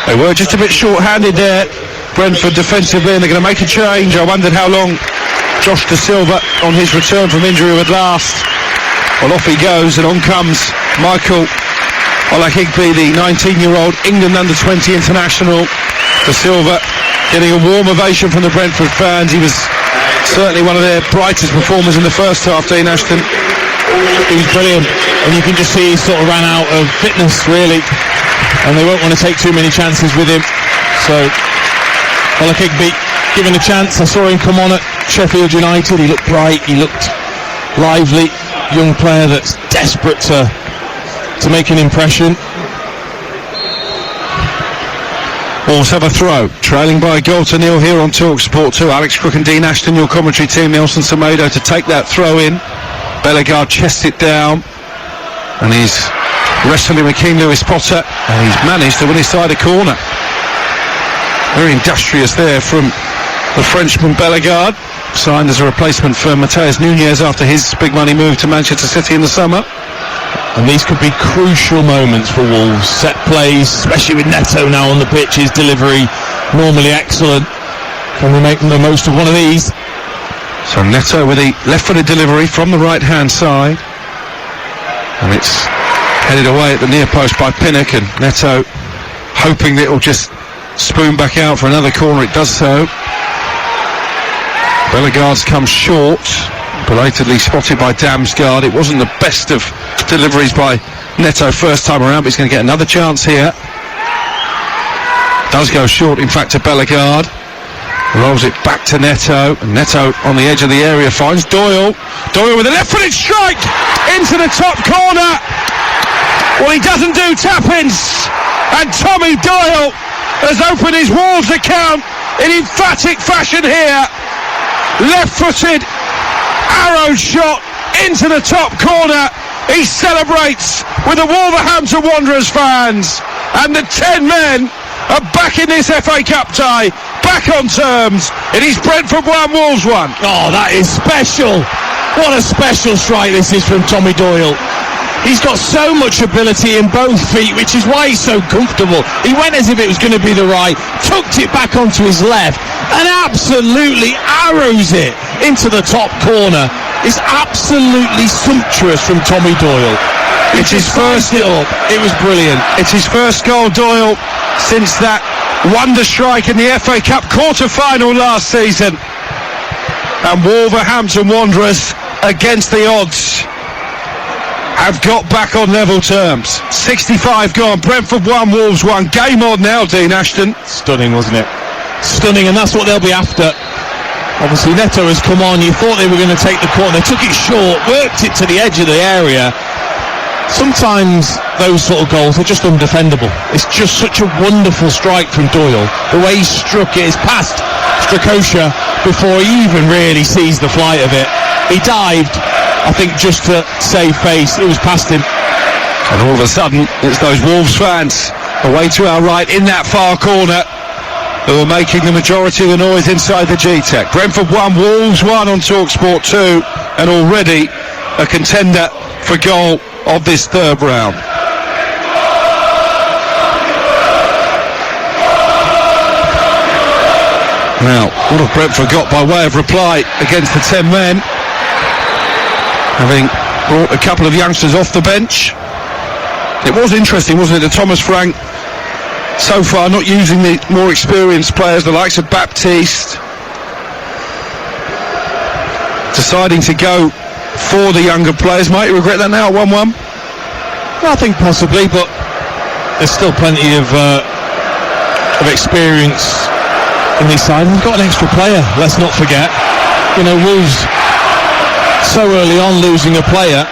They were just a bit short-handed there, Brentford defensively, and they're going to make a change. I wondered how long Josh De Silva on his return from injury would last. Well, off he goes, and on comes Michael Olakigbe, the 19-year-old England under-20 international. De Silva getting a warm ovation from the Brentford fans. He was certainly one of their brightest performers in the first half, Dean Ashton. He was brilliant, and you can just see he sort of ran out of fitness, really, and they won't want to take too many chances with him. So Olakigbe given a chance. I saw him come on at Sheffield United. He looked bright, he looked lively, young player that's desperate to make an impression. Wolves have a throw, trailing by a goal to nil here on TalkSport 2. Alex Crook and Dean Ashton, your commentary team. Nelson Semedo to take that throw in. Bellegarde chests it down, and he's wrestling with Keane Lewis Potter, and he's managed to win inside a corner. Very industrious there from the Frenchman Bellegarde, signed as a replacement for Mateus Nunes after his big money move to Manchester City in the summer. And these could be crucial moments for Wolves. Set plays, especially with Neto now on the pitch, his delivery normally excellent. Can we make the most of one of these? So Neto with the left-footed delivery from the right-hand side, and it's headed away at the near post by Pinnock, and Neto hoping that it will just spoon back out for another corner. It does so. Bellegarde's come short, belatedly spotted by Damsgaard. It wasn't the best of deliveries by Neto first time around, but he's going to get another chance here. Does go short, in fact, to Bellegarde. Rolls it back to Neto, and Neto on the edge of the area finds Doyle. Doyle with a left-footed strike into the top corner. Well, he doesn't do tap-ins, and Tommy Doyle has opened his Wolves account in emphatic fashion here. Left-footed arrow shot into the top corner. He celebrates with the Wolverhampton Wanderers fans, and the 10 men are back in this FA Cup tie, back on terms. It is Brentford 1, Wolves 1. Oh, that is special. What a special strike this is from Tommy Doyle. He's got so much ability in both feet, which is why he's so comfortable. He went as if it was going to be the right, tucked it back onto his left, and absolutely arrows it into the top corner. It's absolutely sumptuous from Tommy Doyle. It's his first. It was brilliant. It's his first goal, Doyle, since that wonder strike in the FA Cup quarter-final last season. And Wolverhampton Wanderers, against the odds, have got back on level terms. 65 gone, Brentford 1, Wolves 1. Game on now, Dean Ashton. Stunning, wasn't it? Stunning, and that's what they'll be after. Obviously Neto has come on. You thought they were going to take the corner. They took it short, worked it to the edge of the area. Sometimes those sort of goals are just undefendable. It's just such a wonderful strike from Doyle. The way he struck it is past Strakosha before he even really sees the flight of it. He dived, I think, just to save face. It was past him. And all of a sudden, it's those Wolves fans Away to our right in that far corner, who are making the majority of the noise inside the G-Tech. Brentford 1, Wolves 1 on TalkSport 2, and already a contender for goal of this third round. Now, what have Brentford got by way of reply against the 10 men? Having brought a couple of youngsters off the bench. It was interesting, wasn't it, that Thomas Frank so far not using the more experienced players, the likes of Baptiste, deciding to go for the younger players. Might you regret that now at 1-1? I think possibly, but there's still plenty of experience in this side. We've got an extra player, let's not forget. You know, Wolves so early on losing a player,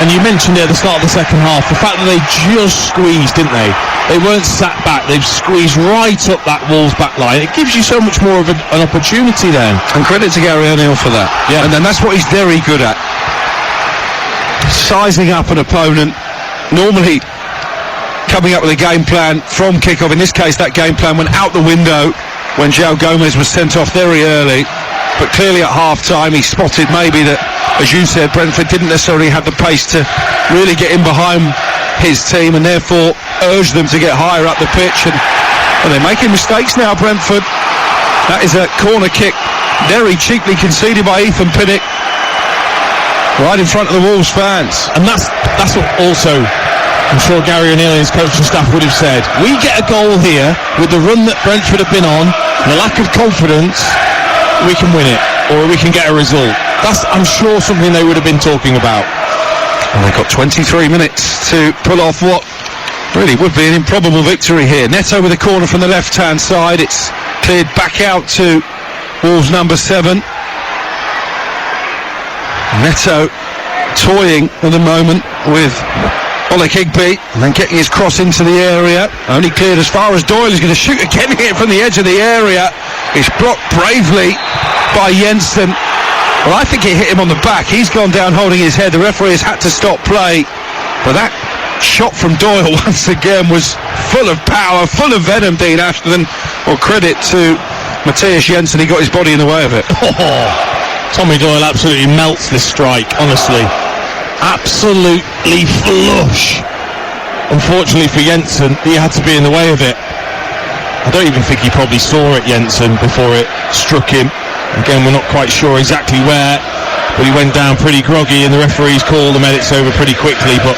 and you mentioned it at the start of the second half, the fact that they just squeezed, didn't they? They weren't sat back, they've squeezed right up that Wolves back line. It gives you so much more of an opportunity then. And credit to Gary O'Neill for that. Yeah. And then that's what he's very good at. Sizing up an opponent, normally coming up with a game plan from kick-off. In this case, that game plan went out the window when João Gomes was sent off very early. But clearly at half-time he spotted maybe that, as you said, Brentford didn't necessarily have the pace to really get in behind his team, and therefore urged them to get higher up the pitch. And they're making mistakes now, Brentford. That is a corner kick, very cheaply conceded by Ethan Pinnock, right in front of the Wolves fans. And that's what also I'm sure Gary O'Neill and his coaching staff would have said. We get a goal here with the run that Brentford have been on, the lack of confidence, we can win it, or we can get a result. That's, I'm sure, something they would have been talking about. And they've got 23 minutes to pull off what really would be an improbable victory here. Neto with a corner from the left-hand side. It's cleared back out to Wolves number 7. Neto toying at the moment with Oleg Higby, and then getting his cross into the area. Only cleared as far as Doyle is going to shoot again here from the edge of the area. It's blocked bravely by Jensen. Well, I think it hit him on the back. He's gone down holding his head. The referee has had to stop play. But that shot from Doyle once again was full of power, full of venom, Dean Ashton. Well, credit to Matthias Jensen, he got his body in the way of it. Tommy Doyle absolutely melts this strike, honestly. Absolutely flush. Unfortunately for Jensen, he had to be in the way of it. I don't even think he probably saw it, Jensen, before it struck him. Again, we're not quite sure exactly where, but he went down pretty groggy, and the referees called the medics over pretty quickly. But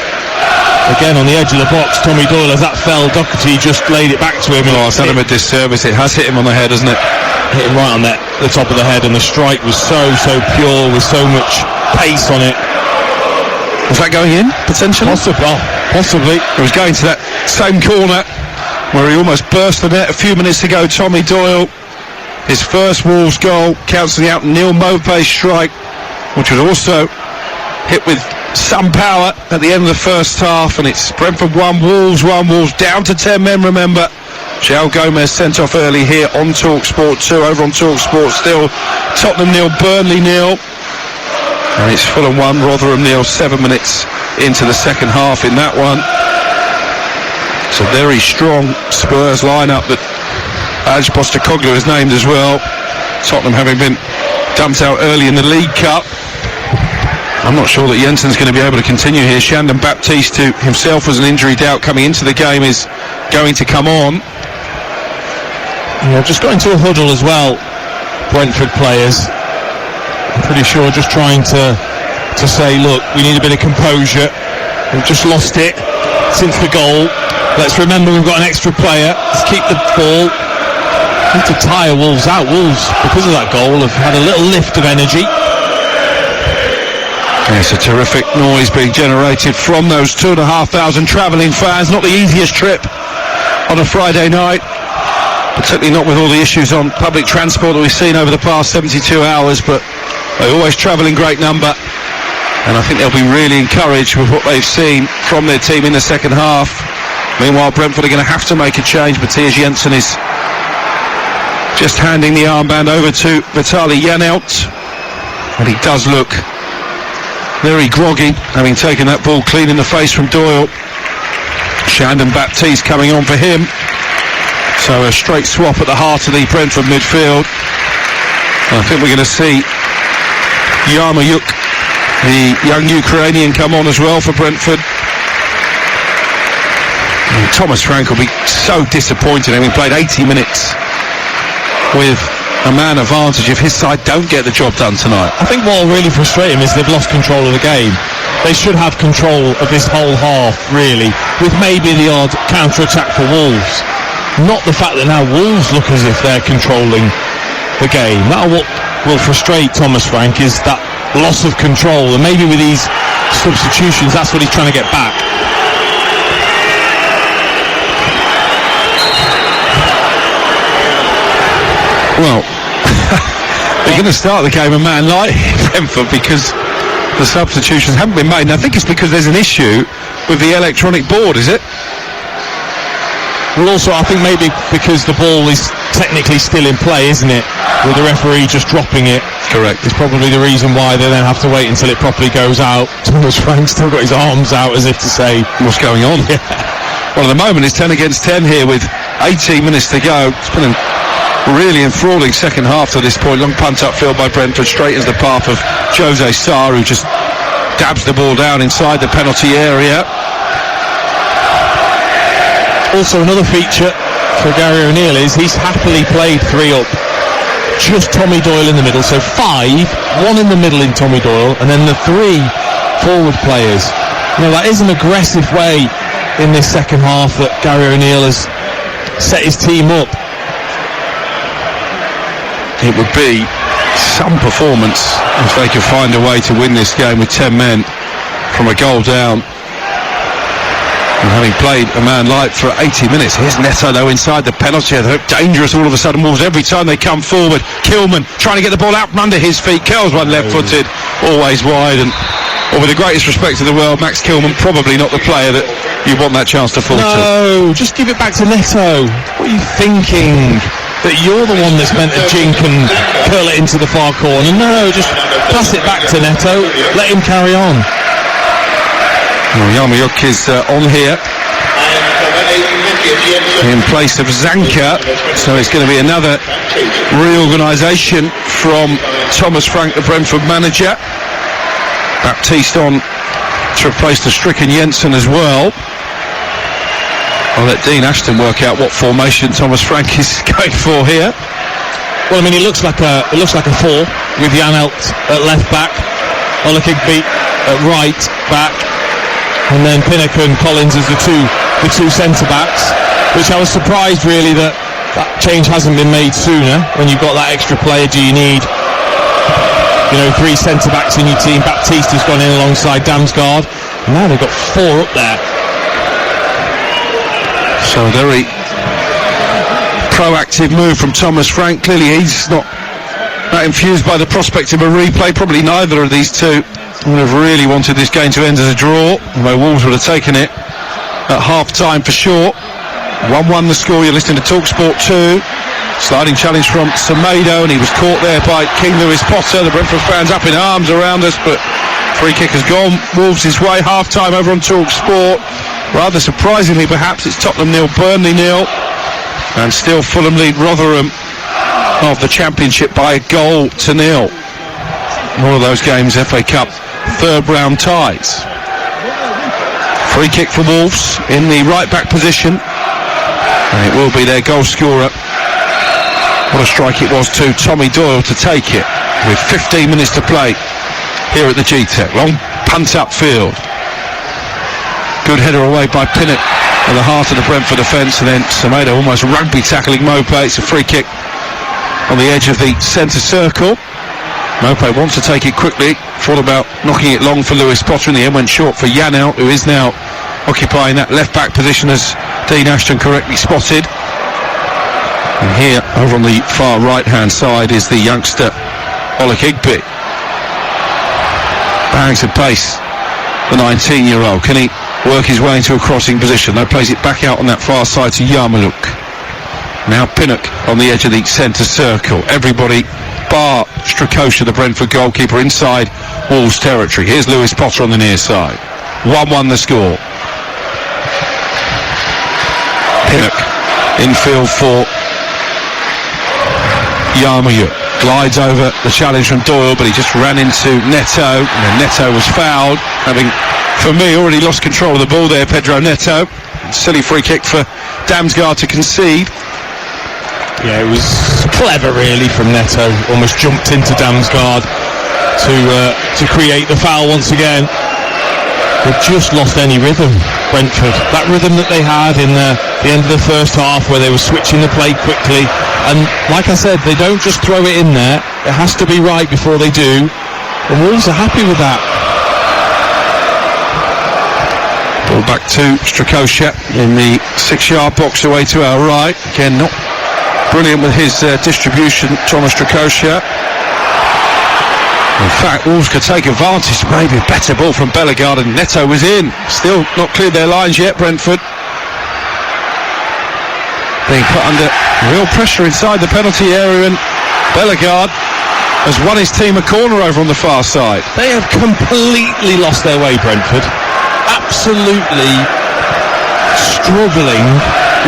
again, on the edge of the box, Tommy Doyle, as that fell, Doherty just laid it back to him. Oh, it's done him a disservice. It has hit him on the head, hasn't it? Hit him right on the top of the head, and the strike was so pure, with so much pace on it. Was that going in, potentially? Possibly. It was going to that same corner where he almost burst the net a few minutes ago. Tommy Doyle, his first Wolves goal, cancelling out Neil Maupay's strike, which was also hit with some power at the end of the first half. And it's Brentford 1, Wolves 1, Wolves down to 10 men, remember. João Gomes sent off early here on TalkSport 2, over on TalkSport still. Tottenham 0, Burnley 0. And it's Fulham 1, Rotherham 0, 7 minutes into the second half in that one. It's a very strong Spurs lineup that Aj Postecoglou is named as well. Tottenham having been dumped out early in the League Cup. I'm not sure that Jensen's going to be able to continue here. Shandon Baptiste, who himself was an injury doubt coming into the game, is going to come on. Yeah, just got into a huddle as well, Brentford players. I'm pretty sure just trying to say, look, we need a bit of composure. We've just lost it since the goal. Let's remember we've got an extra player. Let's keep the ball. Need to tire Wolves out. Wolves, because of that goal, have had a little lift of energy. It's a terrific noise being generated from those 2,500 travelling fans. Not the easiest trip on a Friday night, particularly not with all the issues on public transport that we've seen over the past 72 hours, but they always travel in great number, and I think they'll be really encouraged with what they've seen from their team in the second half. Meanwhile, Brentford are going to have to make a change. Matthias Jensen is just handing the armband over to Vitaly Janelt, and he does look very groggy, having taken that ball clean in the face from Doyle. Shandon Baptiste coming on for him. So a straight swap at the heart of the Brentford midfield. And I think we're going to see Yarmouk, the young Ukrainian, come on as well for Brentford. And Thomas Frank will be so disappointed having played 80 minutes with a man advantage if his side don't get the job done tonight. I think what will really frustrate him is they've lost control of the game. They should have control of this whole half, really, with maybe the odd counter-attack for Wolves. Not the fact that now Wolves look as if they're controlling the game. That what will frustrate Thomas Frank is that loss of control, and maybe with these substitutions that's what he's trying to get back. Well, they're going to start the game a man like Brentford because the substitutions haven't been made, and I think it's because there's an issue with the electronic board, is it? Well, also I think maybe because the ball is technically still in play, isn't it, with the referee just dropping it. Correct. It's probably the reason why they then have to wait until it properly goes out. Thomas Frank's still got his arms out as if to say, what's going on? Yeah. Well, at the moment it's 10 against 10 here with 18 minutes to go. It's been a really enthralling second half to this point. Long punt upfield by Brentford, straight as the path of Jose Sarr, who just dabs the ball down inside the penalty area. Also another feature for Gary O'Neill is he's happily played 3 up. Just Tommy Doyle in the middle, so 5, 1 in the middle in Tommy Doyle, and then the 3 forward players. You know, that is an aggressive way in this second half that Gary O'Neill has set his team up. It would be some performance if they could find a way to win this game with 10 men from a goal down. And having played a man like for 80 minutes, here's Neto though inside the penalty. They look dangerous all of a sudden, Wolves, every time they come forward. Kilman trying to get the ball out from under his feet. Curls one left-footed, always wide, and with the greatest respect to the world, Max Kilman probably not the player that you want that chance to fall to. No, just give it back to Neto. What are you thinking? That you're the one that's meant to jink and curl it into the far corner? No, just pass it back to Neto. Let him carry on. Well, Yarmouk is on here in place of Zanka, so it's going to be another reorganisation from Thomas Frank, the Brentford manager. Baptiste on to replace the stricken Jensen as well. I'll let Dean Ashton work out what formation Thomas Frank is going for here. Well, I mean, it looks like a 4 with Janelt at left back, Olakigbe at right back, and then Pinnock and Collins as the two centre backs. Which I was surprised really that change hasn't been made sooner. When you've got that extra player, do you need 3 centre backs in your team? Baptiste has gone in alongside Damsgaard, and now they've got 4 up there. So a very proactive move from Thomas Frank. Clearly he's not that infused by the prospect of a replay. Probably neither of these two would have really wanted this game to end as a draw, although Wolves would have taken it at half-time for sure. 1-1 the score. You're listening to TalkSport 2. Sliding challenge from Semedo, and he was caught there by King Lewis Potter. The Brentford fans up in arms around us, but free kick has gone Wolves' way. Half-time over on TalkSport. Rather surprisingly, perhaps, it's Tottenham 0, Burnley 0, and still Fulham lead Rotherham of the Championship by 1-0. One of those games, FA Cup third round ties. Free kick for Wolves in the right back position, and it will be their goal scorer. What a strike it was to Tommy Doyle to take it with 15 minutes to play here at the G-Tech. Long punt upfield. Good header away by Pinnock at the heart of the Brentford defence, and then Semedo almost rugby tackling Mope. It's a free kick on the edge of the centre circle. Mope wants to take it quickly, thought about knocking it long for Lewis Potter, in the end went short for Janelt, who is now occupying that left back position as Dean Ashton correctly spotted. And here over on the far right hand side is the youngster Olakigbe. Bags of pace, the 19-year-old. Can he work his way into a crossing position? That plays it back out on that far side to Yarmouk. Now Pinnock on the edge of the centre circle. Everybody bar Strakosha, the Brentford goalkeeper, inside Wolves territory. Here's Lewis Potter on the near side. 1-1 the score. Pinnock infield for Yarmouth. Glides over the challenge from Doyle, but he just ran into Neto, and then Neto was fouled, having, for me, already lost control of the ball there, Pedro Neto. Silly free kick for Damsgaard to concede. Yeah, it was clever really from Neto, almost jumped into Damsgaard to create the foul once again. They've just lost any rhythm, Brentford. That rhythm that they had in the end of the first half, where they were switching the play quickly, and like I said, they don't just throw it in there, it has to be right before they do, and Wolves are happy with that. Ball back to Strakosha in the 6-yard box away to our right. Again, not brilliant with his distribution, Thomas Strakosha. In fact, Wolves could take advantage, maybe a better ball from Bellegarde, and Neto was in. Still not cleared their lines yet, Brentford. Being put under real pressure inside the penalty area, and Bellegarde has won his team a corner over on the far side. They have completely lost their way, Brentford. Absolutely struggling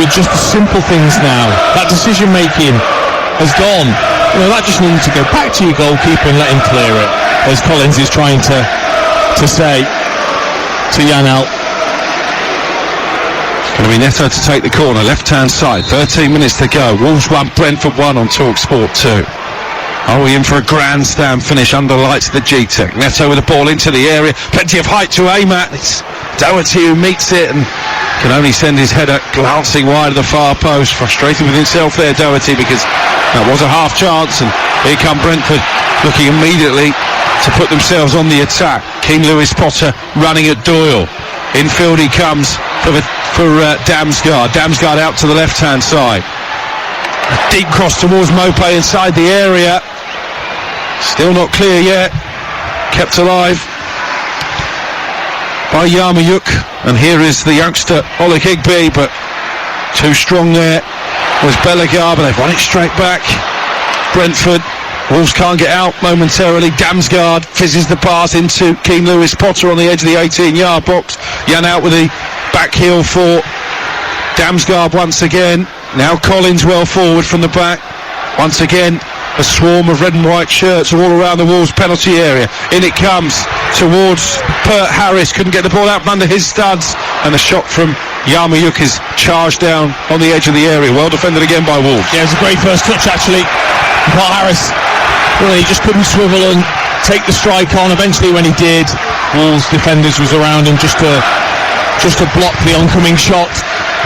with just the simple things now. That decision making has gone. You know, that just needs to go back to your goalkeeper and let him clear it, as Collins is trying to say to Janelt. It's going to be Neto to take the corner, left-hand side, 13 minutes to go. Wolves 1, Brentford 1 on TalkSport 2. Are we in for a grandstand finish under lights of the G-Tech? Neto with the ball into the area, plenty of height to aim at. It's Doherty who meets it and can only send his header glancing wide of the far post. Frustrated with himself there, Doherty, because that was a half chance, and here come Brentford looking immediately to put themselves on the attack. Keane Lewis Potter running at Doyle. Infield he comes for Damsgaard. Damsgaard out to the left-hand side. A deep cross towards Mopé inside the area. Still not clear yet. Kept alive by Yarmouth, and here is the youngster Oleg Higby, but too strong there was Bellegarde, but they've won it straight back. Brentford, Wolves can't get out momentarily. Damsgaard fizzes the pass into Keane Lewis Potter on the edge of the 18-yard box. Jan out with the back heel for Damsgaard once again. Now Collins well forward from the back. Once again, a swarm of red and white shirts all around the Wolves penalty area. In it comes towards Pert Harris. Couldn't get the ball out from under his studs, and the shot from Yarmouth is charged down on the edge of the area. Well defended again by Wolves. Yeah, it was a great first touch actually. Pert Harris, well, he just couldn't swivel and take the strike on. Eventually when he did, Wolves defenders was around him just to block the oncoming shot.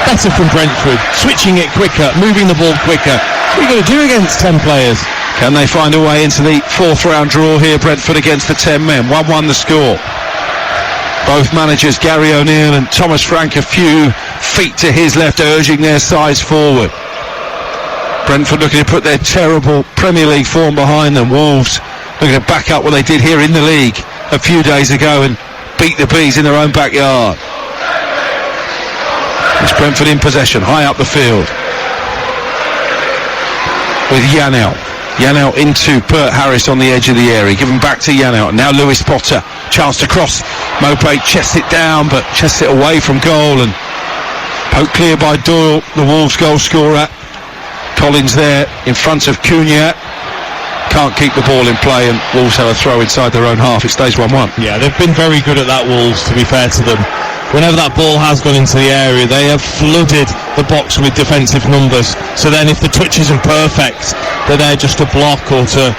Better from Brentford, switching it quicker, moving the ball quicker. What are you going to do against 10 players? Can they find a way into the 4th round draw here, Brentford, against the 10 men? 1-1 the score. Both managers, Gary O'Neill and Thomas Frank, a few feet to his left, urging their sides forward. Brentford looking to put their terrible Premier League form behind them. Wolves looking to back up what they did here in the league a few days ago and beat the Bees in their own backyard. It's Brentford in possession, high up the field, with Janelt. Janelt into Pert Harris on the edge of the area, given back to Janelt. Now Lewis Potter, chance to cross. Mopé chests it down, but chests it away from goal, and poked clear by Doyle, the Wolves goal scorer. Collins there in front of Cunha. Can't keep the ball in play, and Wolves have a throw inside their own half. It stays 1-1. Yeah, they've been very good at that, Wolves, to be fair to them. Whenever that ball has gone into the area, they have flooded the box with defensive numbers. So then if the touch isn't perfect, they're there just to block or to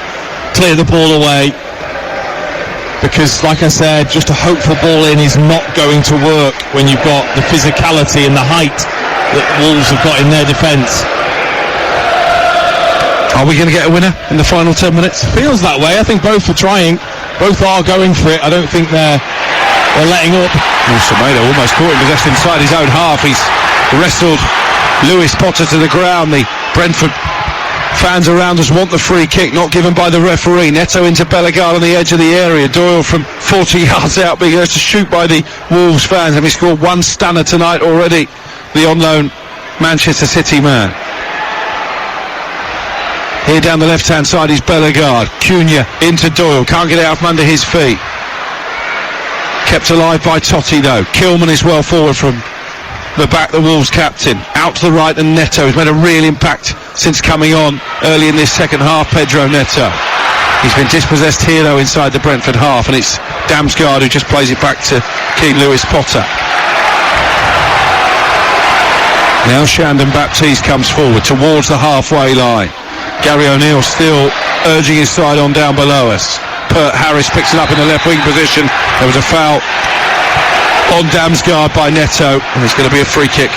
clear the ball away. Because, like I said, just a hopeful ball in is not going to work when you've got the physicality and the height that Wolves have got in their defence. Are we going to get a winner in the final 10 minutes? Feels that way. I think both are trying. Both are going for it. I don't think they're letting up. Semedo almost caught him possessed inside his own half. He's wrestled Lewis Potter to the ground. The Brentford fans around us want the free kick, not given by the referee. Neto into Bellegarde on the edge of the area. Doyle from 40 yards out being urged to shoot by the Wolves fans. Having scored one stunner tonight already, the on-loan Manchester City man. Here down the left-hand side is Bellegarde. Cunha into Doyle. Can't get it out from under his feet. Kept alive by Totti though. Kilman is well forward from the Wolves captain, out to the right, and Neto has made a real impact since coming on early in this second half. Pedro Neto. He's been dispossessed here though inside the Brentford half, and it's Damsgaard who just plays it back to Keane Lewis Potter. Now Shandon Baptiste comes forward towards the halfway line. Gary O'Neill still urging his side on down below us. Pert Harris picks it up in the left wing position. There was a foul on Damsgaard by Neto, and it's going to be a free kick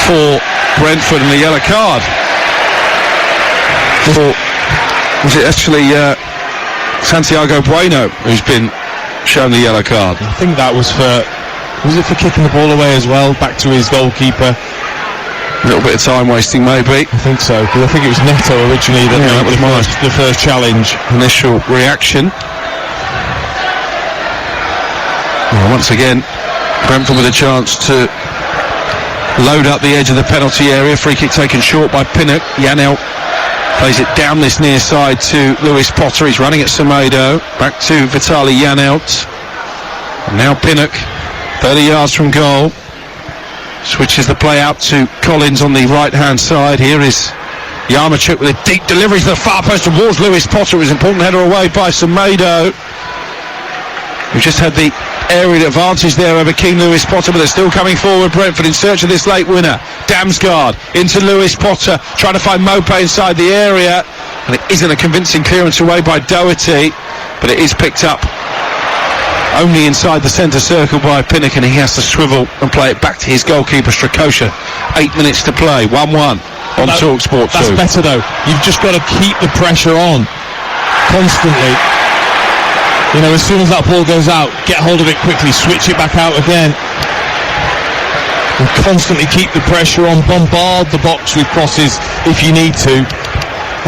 for Brentford and the yellow card. Was it actually Santiago Bueno who's been shown the yellow card? I think that was it for kicking the ball away as well, back to his goalkeeper? A little bit of time wasting maybe. I think so, because I think it was Neto originally that was the first challenge. Initial reaction. Well, once again, Brentford with a chance to load up the edge of the penalty area. Free kick taken short by Pinnock. Janel plays it down this near side to Lewis Potter. He's running at Semedo. Back to Vitaly Janelt. And now Pinnock, 30 yards from goal. Switches the play out to Collins on the right-hand side. Here is Yarmachuk with a deep delivery to the far post towards Lewis Potter. It was an important header away by Semedo, who just had the aerial advantage there over King Lewis Potter, but they're still coming forward. Brentford in search of this late winner. Damsgaard into Lewis Potter, trying to find Mope inside the area, and it isn't a convincing clearance away by Doherty, but it is picked up only inside the centre circle by Pinnock, and he has to swivel and play it back to his goalkeeper Strakosha. 8 minutes to play, 1-1 on TalkSport 2. That's better though. You've just got to keep the pressure on constantly. You know, as soon as that ball goes out, get hold of it quickly, switch it back out again, and constantly keep the pressure on. Bombard the box with crosses if you need to,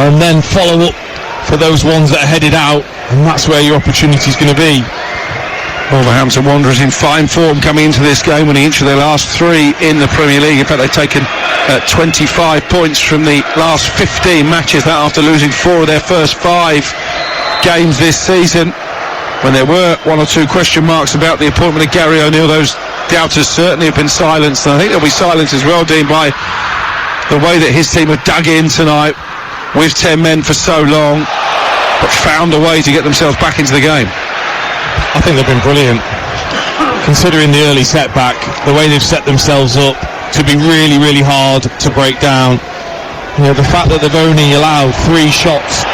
and then follow up for those ones that are headed out, and that's where your opportunity is going to be. Wolverhampton Wanderers in fine form coming into this game, winning each of their last 3 in the Premier League. In fact, they've taken 25 points from the last 15 matches, that after losing 4 of their first 5 games this season. When there were 1 or 2 question marks about the appointment of Gary O'Neill, those doubters certainly have been silenced, and I think there'll be silence as well, Dean, by the way that his team have dug in tonight with 10 men for so long, but found a way to get themselves back into the game. I think they've been brilliant, considering the early setback, the way they've set themselves up to be really, really hard to break down. You know, the fact that they've only allowed 3 shots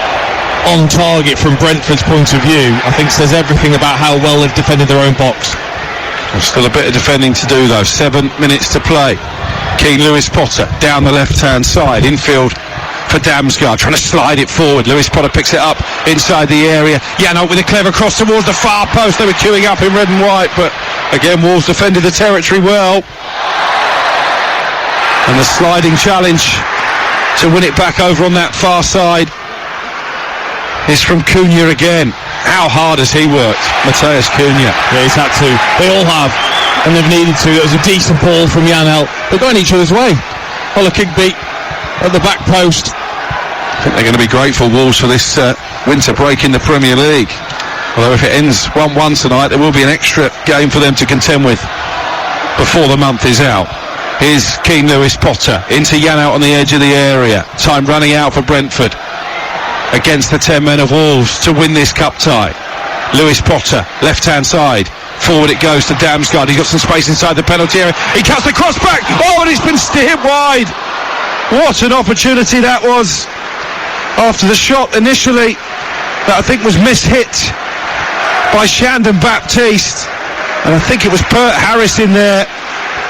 on target from Brentford's point of view, I think says everything about how well they've defended their own box. There's still a bit of defending to do though. 7 minutes to play. King Lewis Potter down the left-hand side, infield for Damsgaard, trying to slide it forward. Lewis Potter picks it up inside the area. Janelt with a clever cross towards the far post. They were queuing up in red and white, but again Wolves defended the territory well. And the sliding challenge to win it back over on that far side is from Cunha again. How hard has he worked, Mateus Cunha? Yeah, he's had to. They all have, and they've needed to. It was a decent ball from Janelt. They're going each other's way. Well, a kick beat at the back post. I think they're going to be grateful, Wolves, for this winter break in the Premier League. Although if it ends 1-1 tonight, there will be an extra game for them to contend with before the month is out. Here's Keane Lewis Potter into Janelt on the edge of the area. Time running out for Brentford against the 10 men of Wolves to win this cup tie. Lewis Potter, left-hand side. Forward it goes to Damsgaard. He's got some space inside the penalty area. He cuts the cross back. Oh, and he's been steered wide. What an opportunity that was. After the shot initially that I think was mishit by Shandon Baptiste. And I think it was Pert Harris in there.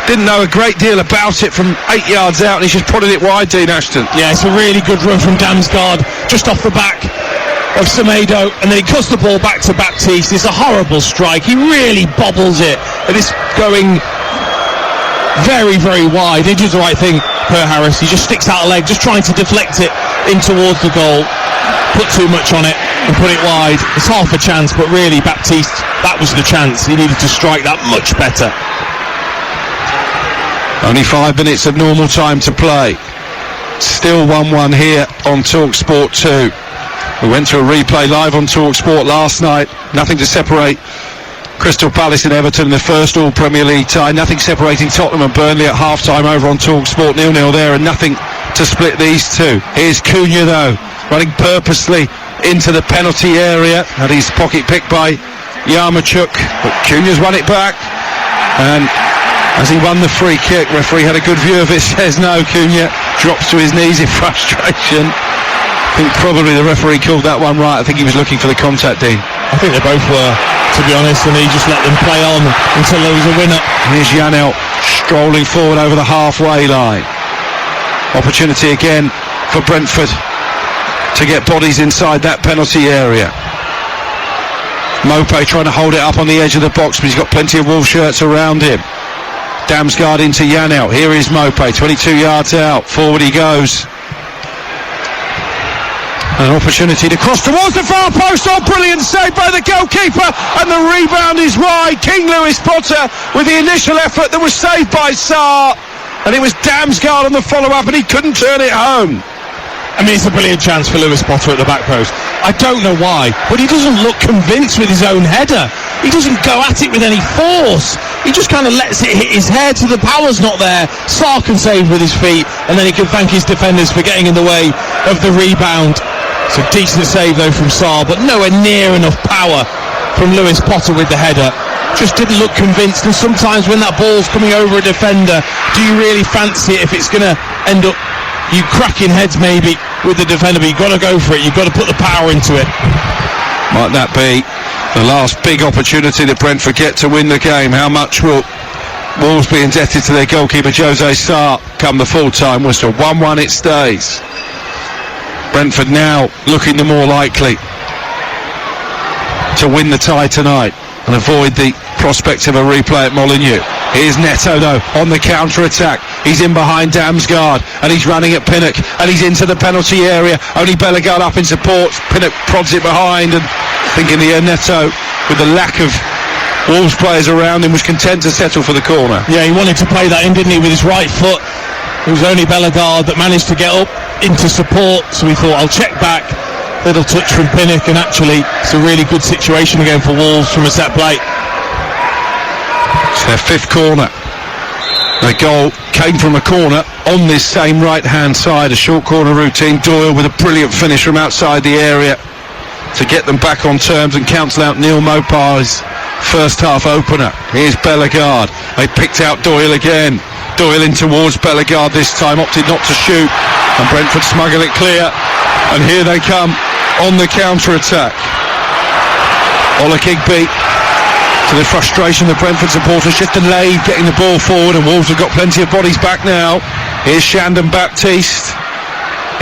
Didn't know a great deal about it from 8 yards out, and he's just putting it wide, Dean Ashton. Yeah, it's a really good run from Damsgaard, just off the back of Semedo, and then he cuts the ball back to Baptiste. It's a horrible strike. He really bobbles it, and it's going very, very wide. He does the right thing, Per Harris. He just sticks out a leg, just trying to deflect it in towards the goal. Put too much on it and put it wide. It's half a chance, but really, Baptiste, that was the chance. He needed to strike that much better. Only 5 minutes of normal time to play. Still 1-1 here on TalkSport 2. We went to a replay live on TalkSport last night. Nothing to separate Crystal Palace and Everton in the first all Premier League tie. Nothing separating Tottenham and Burnley at half-time over on TalkSport, 0-0 there, and nothing to split these two. Here's Cunha though, running purposely into the penalty area, and he's pocket picked by Yaremchuk, but Cunha's won it back, and as he won the free kick, referee had a good view of it, says no. Cunha drops to his knees in frustration. I think probably the referee called that one right. I think he was looking for the contact, Dean. I think they both were, to be honest, and he just let them play on until there was a winner. Here's Janelt strolling forward over the halfway line. Opportunity again for Brentford to get bodies inside that penalty area. Mopé trying to hold it up on the edge of the box, but he's got plenty of Wolves shirts around him. Damsgaard into Janelt. Here is Mopé, 22 yards out. Forward he goes. An opportunity to cross towards the far post. Oh, brilliant save by the goalkeeper, and the rebound is wide. King Lewis Potter with the initial effort that was saved by Sarr, and it was Damsgaard on the follow-up, and he couldn't turn it home. I mean, it's a brilliant chance for Lewis Potter at the back post. I don't know why, but he doesn't look convinced with his own header. He doesn't go at it with any force. He just kind of lets it hit his head, so the power's not there. Sarr can save with his feet, and then he can thank his defenders for getting in the way of the rebound. It's a decent save though from Sarr, but nowhere near enough power from Lewis Potter with the header. Just didn't look convinced, and sometimes when that ball's coming over a defender, do you really fancy it if it's going to end up you cracking heads maybe with the defender? But you've got to go for it, you've got to put the power into it. Might that be the last big opportunity that Brentford get to win the game? How much will Wolves be indebted to their goalkeeper Jose Sarr come the full-time whistle? 1-1 it stays. Brentford now looking the more likely to win the tie tonight and avoid the prospect of a replay at Molineux. Here's Neto though on the counter-attack. He's in behind Damsgaard and he's running at Pinnock and he's into the penalty area. Only Bellegarde up in support. Pinnock prods it behind, and I think in the end Neto, with the lack of Wolves players around him, was content to settle for the corner. Yeah, he wanted to play that in, didn't he, with his right foot. It was only Bellegarde that managed to get up into support, so he thought, I'll check back. Little touch from Pinnock, and actually it's a really good situation again for Wolves from a set play. It's their fifth corner. The goal came from a corner on this same right hand side, a short corner routine. Doyle with a brilliant finish from outside the area to get them back on terms and cancel out Neil Mopé's first half opener. Here's Bellegarde. They picked out Doyle again. Doyle in towards Bellegarde this time, opted not to shoot, and Brentford smuggle it clear, and here they come on the counter-attack. Olakigbe, to the frustration of the Brentford supporters, just delayed getting the ball forward, and Wolves have got plenty of bodies back now. Here's Shandon Baptiste.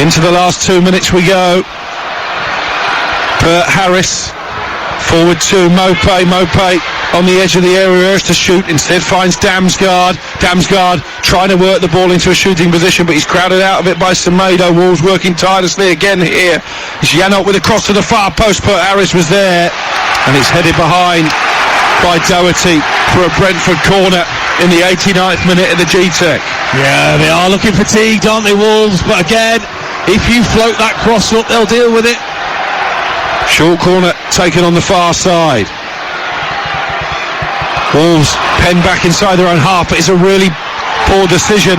Into the last 2 minutes we go. Bert Harris forward to Mopé. Mopé on the edge of the area to shoot, instead finds Damsgaard. Damsgaard trying to work the ball into a shooting position, but he's crowded out of it by Semedo. Wolves working tirelessly again here. It's Janelt with a cross to the far post, but Harris was there, and it's headed behind by Doherty for a Brentford corner in the 89th minute of the G-Tech. Yeah, they are looking fatigued, aren't they, Wolves? But again, if you float that cross up, they'll deal with it. Short corner taken on the far side. Wolves pen back inside their own half, but it's a really poor decision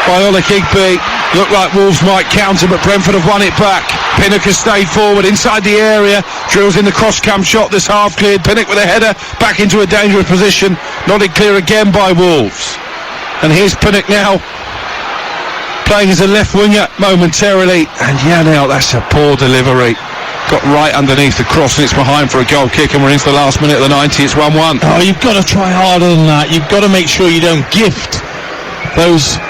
by Olakigbe. Looked like Wolves might counter, but Brentford have won it back. Pinnock has stayed forward inside the area, drills in the cross-cam shot. This half cleared. Pinnock with a header back into a dangerous position, nodded clear again by Wolves. And here's Pinnock now playing as a left winger momentarily, and Janelt, that's a poor delivery. Got right underneath the cross, and it's behind for a goal kick, and we're into the last minute of the 90. It's 1-1. Oh, you've got to try harder than that. You've got to make sure you don't gift those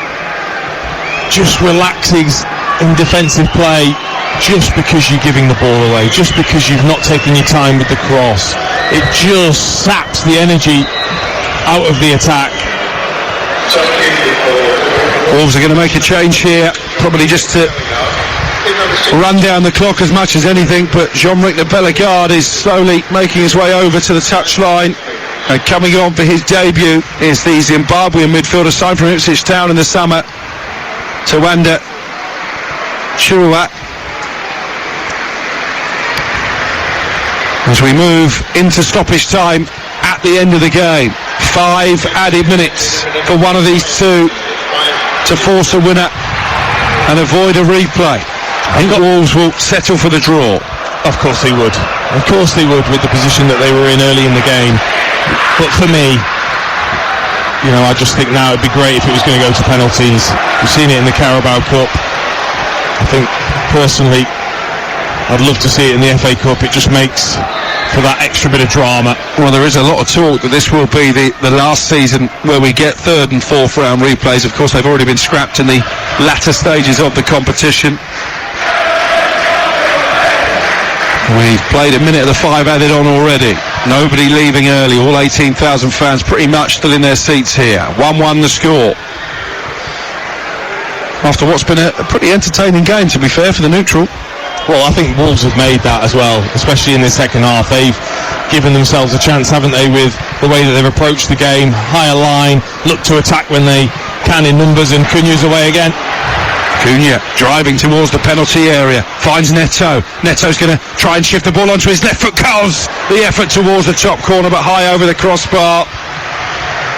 just relaxing in defensive play just because you're giving the ball away, just because you've not taken your time with the cross. It just saps the energy out of the attack. Wolves are going to make a change here, probably just to run down the clock as much as anything, but Jean-Luc Bellegarde is slowly making his way over to the touchline, and coming on for his debut is the Zimbabwean midfielder signed from Ipswich Town in the summer, Tawanda Chirua. As we move into stoppage time the end of the game. 5 added minutes for one of these two to force a winner and avoid a replay. I think Wolves will settle for the draw. Of course they would. Of course they would, with the position that they were in early in the game. But for me, I just think now it'd be great if it was going to go to penalties. We've seen it in the Carabao Cup. I think, personally, I'd love to see it in the FA Cup. It just makes for that extra bit of drama. Well, there is a lot of talk that this will be the last season where we get third and fourth round replays. Of course, they've already been scrapped in the latter stages of the competition. We've played a minute of the 5 added on already. Nobody leaving early. All 18,000 fans pretty much still in their seats here. 1-1 the score. After what's been a pretty entertaining game, to be fair, for the neutral. Well, I think Wolves have made that as well, especially in the second half. They've given themselves a chance, haven't they, with the way that they've approached the game. Higher line, look to attack when they can in numbers, and Cunha's away again. Cunha driving towards the penalty area, finds Neto. Neto's going to try and shift the ball onto his left foot. Carves the effort towards the top corner, but high over the crossbar.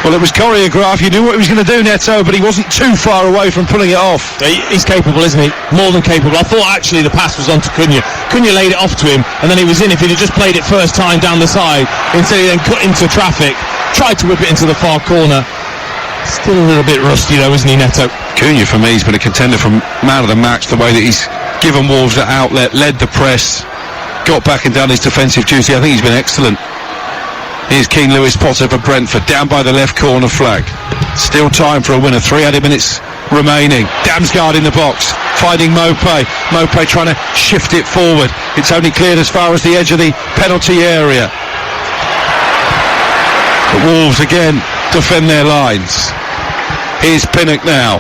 Well, it was choreographed. You knew what he was going to do, Neto, but he wasn't too far away from pulling it off. He's capable, isn't he? More than capable. I thought actually the pass was onto Cunha. Cunha laid it off to him, and then he was in. If he'd have just played it first time down the side, instead he then cut into traffic, tried to whip it into the far corner. Still a little bit rusty though, isn't he, Neto? Cunha, for me, has been a contender for man of the match, the way that he's given Wolves that outlet, led the press, got back and done his defensive duty. I think he's been excellent. Here's Keane Lewis Potter for Brentford, down by the left corner flag. Still time for a winner, 3 added minutes remaining. Damsgaard in the box, finding Mopé. Mopé trying to shift it forward. It's only cleared as far as the edge of the penalty area. But Wolves again defend their lines. Here's Pinnock now.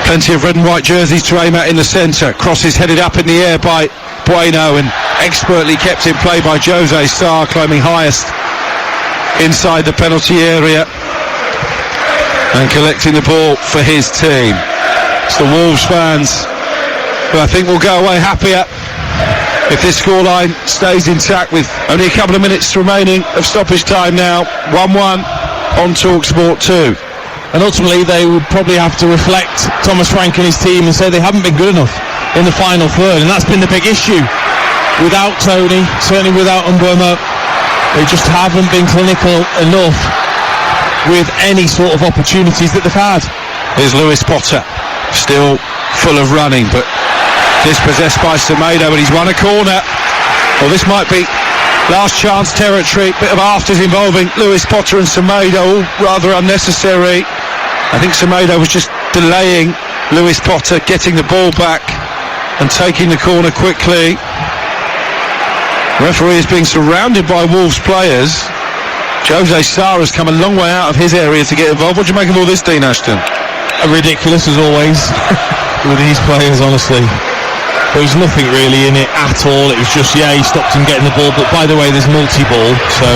Plenty of red and white jerseys to aim at in the centre. Crosses headed up in the air by Bueno and expertly kept in play by Jose Sarr, climbing highest inside the penalty area and collecting the ball for his team. It's the Wolves fans who I think will go away happier if this scoreline stays intact, with only a couple of minutes remaining of stoppage time now. 1-1 on TalkSport 2. And ultimately they would probably have to reflect Thomas Frank and his team and say they haven't been good enough in the final third, and that's been the big issue. Without Tony, certainly without Mbeumo, they just haven't been clinical enough with any sort of opportunities that they've had. Here's Lewis Potter, still full of running, but dispossessed by Semedo, but he's won a corner. Well, this might be last chance territory. Bit of afters involving Lewis Potter and Semedo, all rather unnecessary. I think Semedo was just delaying Lewis Potter getting the ball back and taking the corner quickly. The referee is being surrounded by Wolves players. Jose Sarr has come a long way out of his area to get involved. What do you make of all this, Dean Ashton? Ridiculous as always with these players, honestly. There was nothing really in it at all. It was just, he stopped him getting the ball, but by the way, there's multi-ball, so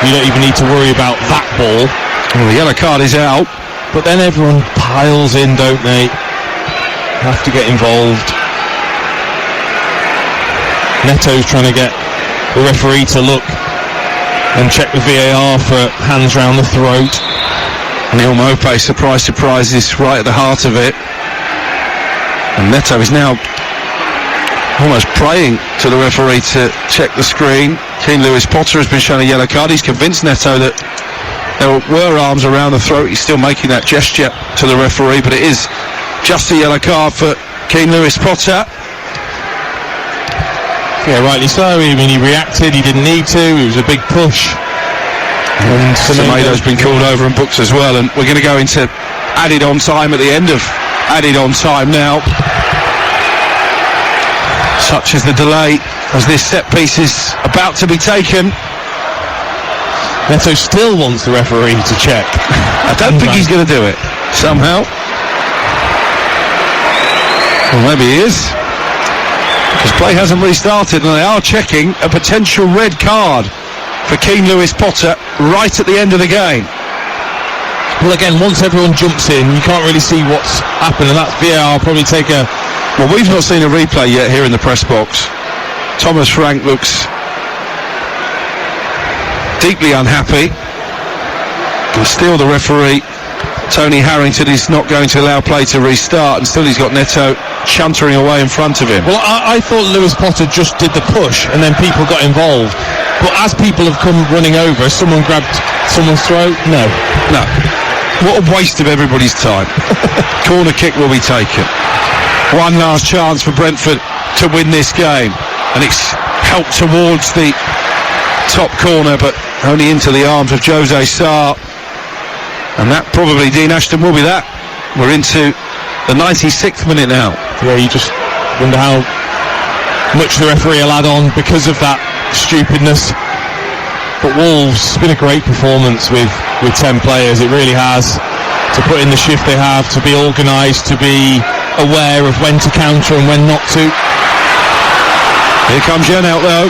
you don't even need to worry about that ball. Well, the yellow card is out. But then everyone piles in, don't they? Have to get involved. Neto's trying to get the referee to look and check the VAR for hands round the throat. Neil Mopé, surprise, is right at the heart of it. And Neto is now almost praying to the referee to check the screen. Keane Lewis Potter has been shown a yellow card. He's convinced Neto that there were arms around the throat. He's still making that gesture to the referee, but it is just a yellow card for Keane Lewis Potter. Yeah, rightly so. I mean, he reacted, he didn't need to, it was a big push. And Semedo's been called over and booked as well, and we're going to go into added on time at the end of added on time now. Such is the delay as this set piece is about to be taken. Neto still wants the referee to check. I don't think he's going to do it somehow. Well, maybe he is, because play hasn't restarted and they are checking a potential red card for Keane Lewis Potter right at the end of the game. Well, again, once everyone jumps in, you can't really see what's happened, and that's VAR probably take a... Well, we've not seen a replay yet here in the press box. Thomas Frank looks deeply unhappy. And still the referee, Tony Harrington, is not going to allow play to restart, and still he's got Neto chuntering away in front of him. Well, I thought Lewis Potter just did the push and then people got involved. But as people have come running over, someone grabbed someone's throat? No. What a waste of everybody's time. Corner kick will be taken. One last chance for Brentford to win this game, and it's helped towards the top corner, but only into the arms of Jose Sarr. And that probably, Dean Ashton, will be that. We're into the 96th minute now. Yeah, you just wonder how much the referee will add on because of that stupidness. But Wolves, it's been a great performance with 10 players. It really has. To put in the shift they have, to be organised, to be aware of when to counter and when not to. Here comes Janelt though.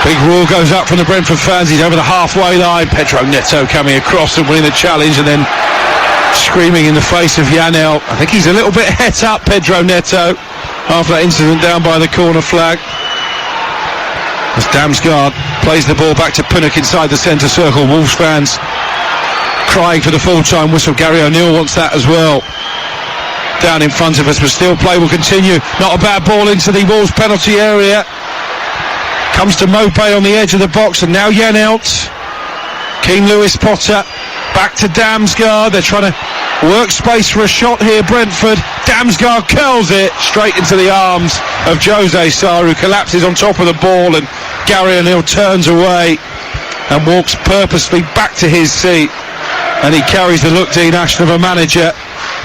Big roar goes up from the Brentford fans. He's over the halfway line. Pedro Neto coming across and winning the challenge, and then screaming in the face of Janelt. I think he's a little bit het up, Pedro Neto, after that incident down by the corner flag. As Damsgaard plays the ball back to Pinnock inside the centre circle. Wolves fans crying for the full-time whistle. Gary O'Neill wants that as well. Down in front of us, but still play will continue. Not a bad ball into the Wolves penalty area. Comes to Mopé on the edge of the box, and now Janelt. Keen Lewis Potter back to Damsgaard. They're trying to work space for a shot here, Brentford. Damsgaard curls it straight into the arms of Jose Sarr, who collapses on top of the ball, and Gary O'Neill turns away and walks purposely back to his seat. And he carries the look, Dean Ashton, of a manager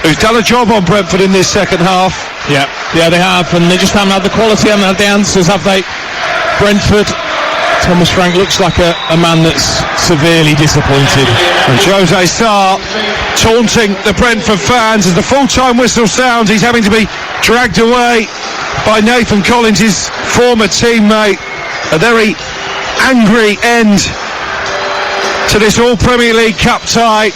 who's done a job on Brentford in this second half. Yeah, they have, and they just haven't had the quality, haven't had the answers, have they? Brentford, Thomas Frank looks like a man that's severely disappointed. And Jose Sarr taunting the Brentford fans as the full-time whistle sounds. He's having to be dragged away by Nathan Collins, his former teammate. A very angry end to this All Premier League Cup tie.